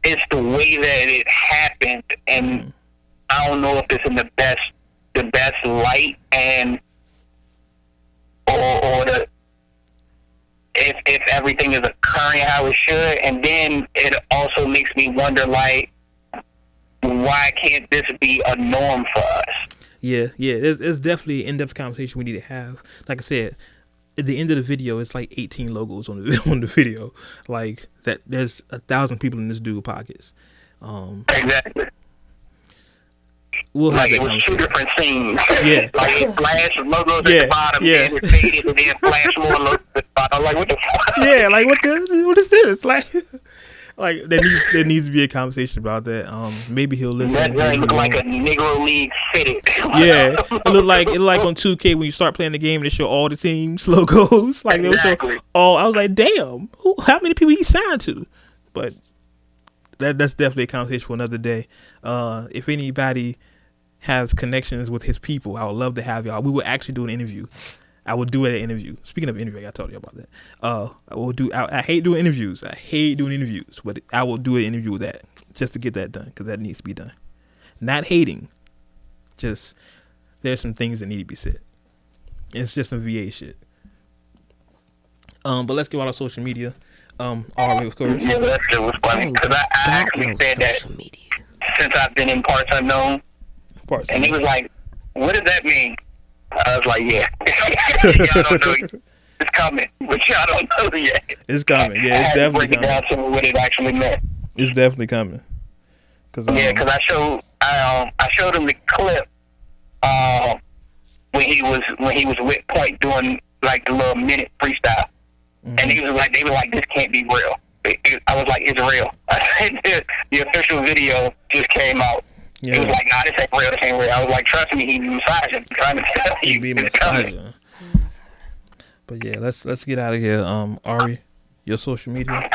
It's the way that it happened, and I don't know if it's in the best light. And or if everything is occurring how it should. And then it also makes me wonder, like, why can't this be a norm for us? Yeah. It's definitely an in-depth conversation we need to have. Like I said, at the end of the video, it's like 18 logos on the video. Like that, there's 1,000 people in this dude pockets. Exactly. We'll have Like that it was two conversation. different scenes. Yeah. Like it flashed logos at the bottom, and it faded, and then flashed more logos at the bottom. I'm like, what the fuck? Yeah, like what is this? Like there needs to be a conversation about that. Maybe he'll listen. That maybe looked he like won't. a Negro League fitted. Yeah, it looked like on 2K when you start playing the game and they show all the teams logos. Like they Exactly. show all. I was like, damn, how many people he signed to? But that's definitely a conversation for another day. If anybody has connections with his people, I would love to have y'all. We will actually do an interview. I will do an interview. Speaking of interview, I told you about that. I will do. I hate doing interviews. But I will do an interview with that just to get that done because that needs to be done. Not hating, just there's some things that need to be said. It's just some VA shit. But let's go on our social media. Already, of course. Yeah, that shit was funny because I actually said that social media. since I've been in Parts Unknown, and he was like, "What does that mean?" I was like, "Yeah, y'all don't know. It's coming, but y'all don't know yet." It's coming. Yeah, it's definitely break it down coming. to what it actually meant. It's definitely coming. Cause I showed him the clip when he was with Point doing like the little minute freestyle, and he was like, they were like, "This can't be real." I was like, "It's real." The official video just came out. Yeah. He was like, "Nah, this ain't real. This ain't real." I was like, "Trust me, he's massaging." I'm trying to tell you, He be it's coming. massaging. But yeah, let's get out of here. Ari, your social media.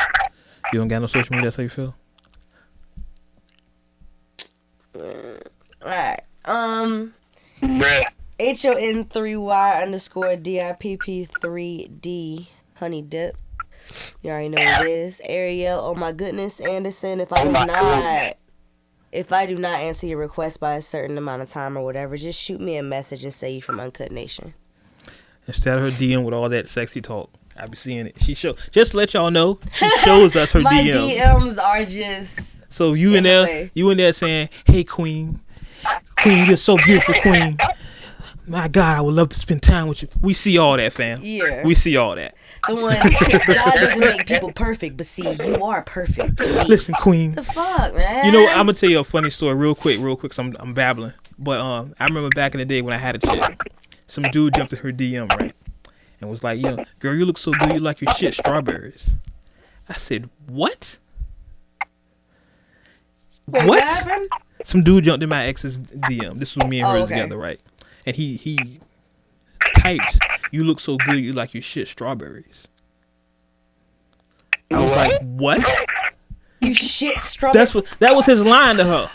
You don't got no social media. That's how you feel. Alright. Bruh. HON3Y_DIPP3D Honey Dip. You already know what it is. Ariel, oh my goodness, Anderson. If I do not answer your request by a certain amount of time or whatever, just shoot me a message and say you from Uncut Nation. Instead of her DM with all that sexy talk, I be seeing it. Just to let y'all know, she shows us her My DMs. DMs are just So you in there saying, "Hey Queen, you're so beautiful, Queen. My God, I would love to spend time with you." We see all that, fam. Yeah. We see all that. the one. God doesn't make people perfect, but see, you are perfect to me. Listen, Queen. The fuck, man. You know, I'm gonna tell you a funny story real quick, cause I'm babbling. But I remember back in the day when I had a chick, some dude jumped in her DM, right, and was like, "Yo, girl, you look so good. You like your shit strawberries." I said, "What? Wait, What?" happened? Some dude jumped in my ex's DM. This was me and her okay. together, right? And he types, "You look so good. You like your shit strawberries." I was like, "What?" You shit strawberry. That was his line to her.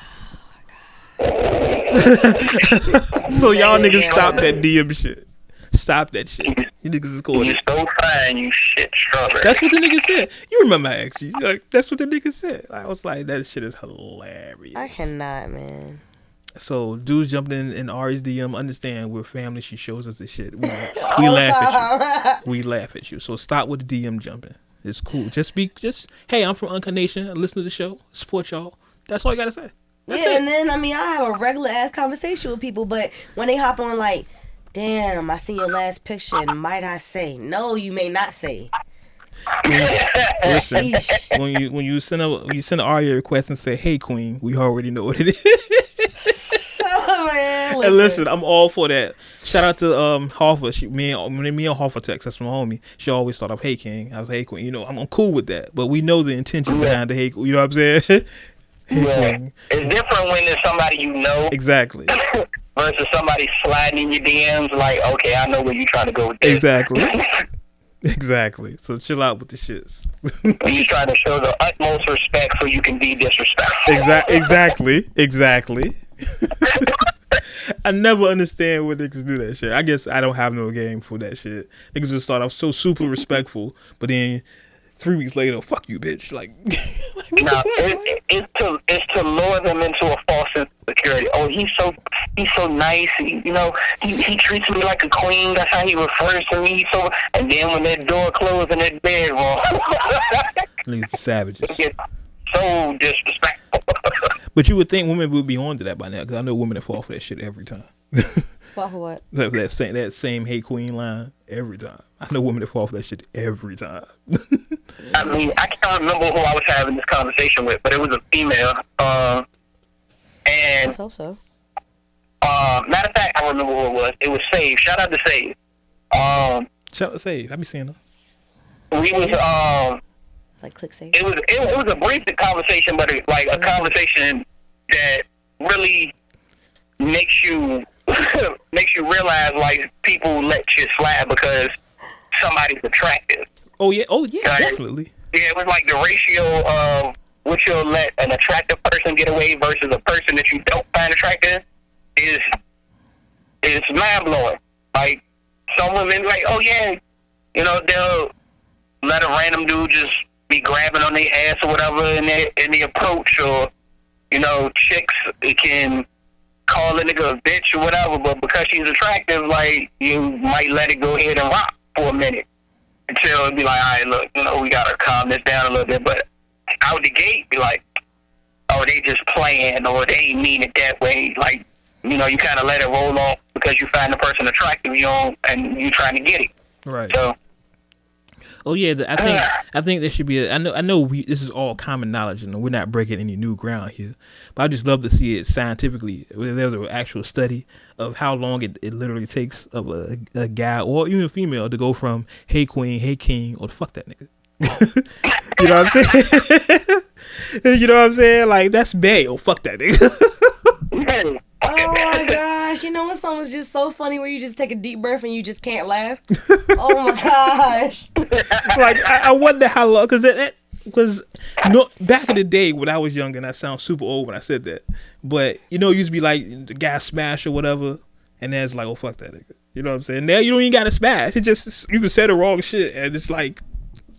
So y'all niggas stop that DM shit. Stop that shit. You niggas is cool. You so fine, you shit strawberry. That's what the nigga said. You remember my ex? Like, that's what the nigga said. I was like, that shit is hilarious. I cannot, man. So dudes jumped in Ari's DM. Understand, we're family. She shows us the shit. We laugh at you. We laugh at you. So stop with the DM jumping. It's cool. Just hey, I'm from Uncut Nation. I listen to the show. Support y'all. That's all you gotta say. That's it. And then I have a regular ass conversation with people, but when they hop on like, "Damn, I seen your last picture. Might I say?" No, you may not say. Listen, Sheesh. when you send an Aria request and say, "Hey Queen," we already know what it is. Oh, man, And listen, I'm all for that. Shout out to Hoffa. Me and Hoffa text. That's my homie. She always start off, "Hey King." I was, "Hey Queen." You know, I'm cool with that. But we know the intention behind the "Hey." You know what I'm saying? Yeah. It's different when there's somebody you know Exactly. versus somebody sliding in your DMs like, "Okay, I know where you trying to go with this." Exactly. Exactly. So chill out with the shits. You trying to show the utmost respect so you can be disrespectful. Exactly. I never understand when niggas do that shit. I guess I don't have no game for that shit. Niggas just start off so super respectful, but then 3 weeks later, "Fuck you, bitch." Like, what Now, the fuck? it's to lure them into a false sense of security. Oh, he's so he's so nice. He treats me like a queen. That's how he refers to me. So, and then when that door closed in that bedroom, Leaves the savages. it's so disrespectful. But you would think women would be on to that by now, because I know women that fall for that shit every time. Fall for what? that same "Hey Queen" line every time. I know women that fall for that shit every time. I mean, I can't remember who I was having this conversation with, but it was a female. And Let's hope so. matter of fact, I remember who it was. It was Save. Shout out to Save. Shout out to Save. I be seeing her. We was Like click save. it was a brief conversation, but a conversation that really makes you realize like people let shit slide because somebody's attractive. Oh yeah, Right. definitely. Yeah, it was like the ratio of what you'll let an attractive person get away versus a person that you don't find attractive is mind blowing. Like some women, like, oh yeah, they'll let a random dude just be grabbing on their ass or whatever in the approach, or chicks can call a nigga a bitch or whatever, but because she's attractive, like you might let it go ahead and rock for a minute until it be like, all right, look, we gotta calm this down a little bit. But out the gate, be like, oh, they just playing, or they ain't mean it that way. Like, you kind of let it roll off because you find the person attractive, and you trying to get it. Right. So. Oh yeah, I think there should be I know this is all common knowledge, and we're not breaking any new ground here, but I just love to see it scientifically. There's an actual study of how long it literally takes of a guy or even a female to go from "Hey Queen, Hey King" or "Fuck that nigga." You know what I'm saying? You know what I'm saying? Like, that's bae or "Fuck that nigga." Oh my gosh! You know what song was just so funny where you just take a deep breath and you just can't laugh? Oh my gosh! Like, I wonder how long, because back in the day when I was younger, and I sound super old when I said that, but it used to be like the guy smash or whatever, and then it's like, oh fuck that nigga. You know what I'm saying? Now you don't even gotta smash. It just, you can say the wrong shit and it's like,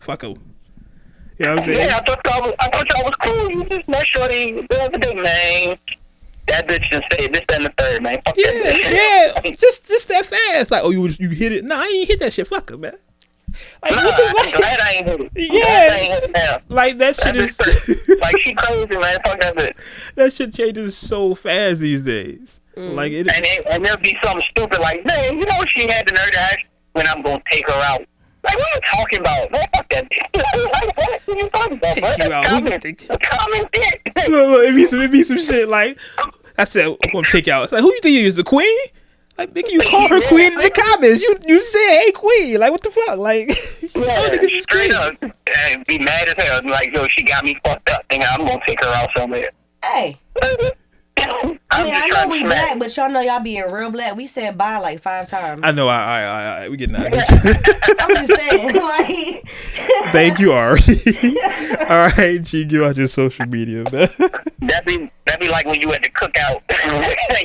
fuck him. You know what I'm saying? Yeah, I thought y'all was cool. You just make sure the other day, man. That bitch just say this, that, and the third, man. Fuck that Yeah. Just that fast. Like, oh, you hit it? Nah, I ain't hit that shit. Fuck him, man. Like, I'm glad I ain't hit it. Yeah. I ain't hit it now. Like, that shit is like, she crazy, man. Fuck that bitch. that shit changes so fast these days. Like, it. And there'll be something stupid like, man, you know what she had the nerve to ask when I'm gonna take her out. Like, what are you talking about? Man, fuck that bitch. Like, what are you talking about, Take bro? you out. Common shit. Look, it be some shit like, I said, I'm gonna take you out. It's like, who you think you is, the queen? Like, nigga, you call her queen in the comments. You said, hey, queen. Like, what the fuck? Like, Yeah, niggas is straight crazy. up. And be mad as hell. Like, yo, she got me fucked up. Nigga, I'm gonna take her out somewhere. Hey, I mean, I know we black, but y'all know y'all being real black. We said bye like 5 times. I know, I we getting out of here. I'm just saying, like. Thank you, Ari. All right, G, give out your social media, man. That'd be like when you at the cookout.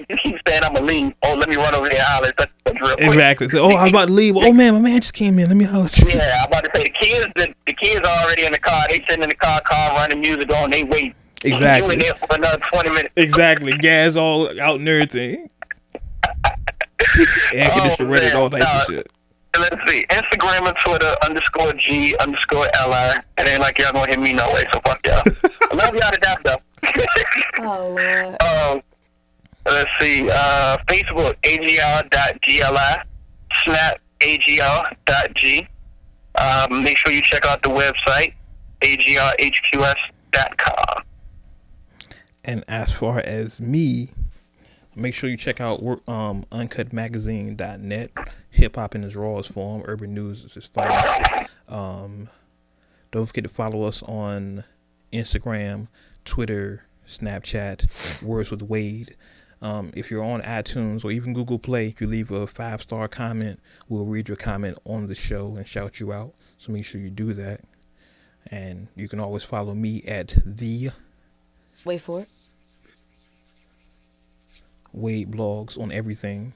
You keep saying I'm gonna leave. Oh, let me run over there and holler at such real quick. Exactly. So, I was about to leave. Oh man, my man just came in. Let me holler at you. Yeah, I'm about to say the kids are already in the car. They sitting in the car running music on. They wait. Exactly. You in there for another 20 minutes. Exactly. Gas all out and everything. Air conditioner ready, all type of shit. Let's see. Instagram and Twitter _G_LI. It ain't like y'all gonna hit me no way, so fuck y'all. I love y'all to death though. Oh Lord. Let's see. Facebook agr.gli. Snap agr.g. Make sure you check out the website agrhqs.com. And as far as me, make sure you check out uncutmagazine.net. Hip hop in its rawest form. Urban news is its finest. Don't forget to follow us on Instagram, Twitter, Snapchat, WordsWithWade. If you're on iTunes or even Google Play, if you leave a 5-star comment, we'll read your comment on the show and shout you out. So make sure you do that. And you can always follow me at the Wait for it. Wade blogs on everything.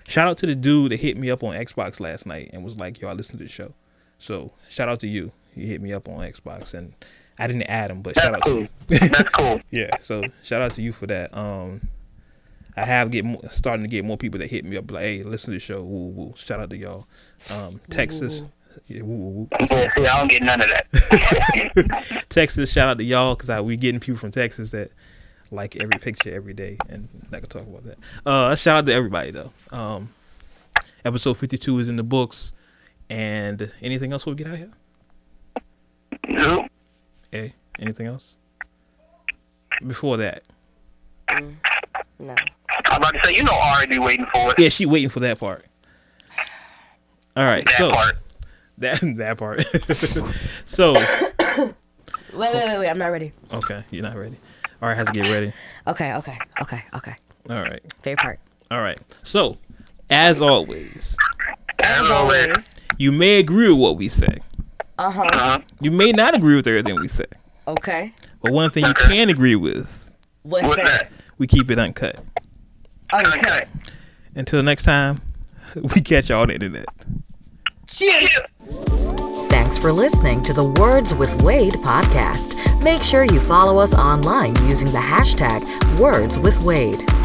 Shout out to the dude that hit me up on Xbox last night and was like, yo, I listened to the show. So shout out to you. He hit me up on Xbox and I didn't add him, but shout out to you. That's cool. Yeah, so shout out to you for that. I I have starting to get more people that hit me up like, hey, listen to the show. Woo woo. Shout out to y'all. Texas. Yeah, woo woo woo. Yeah, see, I don't get none of that. Texas, shout out to y'all because we getting people from Texas that like every picture every day, and I can talk about that. Shout out to everybody though. Episode 52 is in the books, and anything else we'll get out of here? Nope. Hey, anything else? Before that? No. I'm about to say, you know, Ari be waiting for it. Yeah, she waiting for that part. All right, That part. That part. So. Wait. I'm not ready. Okay, you're not ready. All right, has to get ready. Okay. All right. Favorite part. All right. So, as always, you may agree with what we say. You may not agree with everything we say. Okay. But one thing you can agree with, What's that? we keep it uncut. Uncut. Until next time, we catch y'all on the internet. Cheers. Thanks for listening to the Words with Wade podcast. Make sure you follow us online using the hashtag WordsWithWade.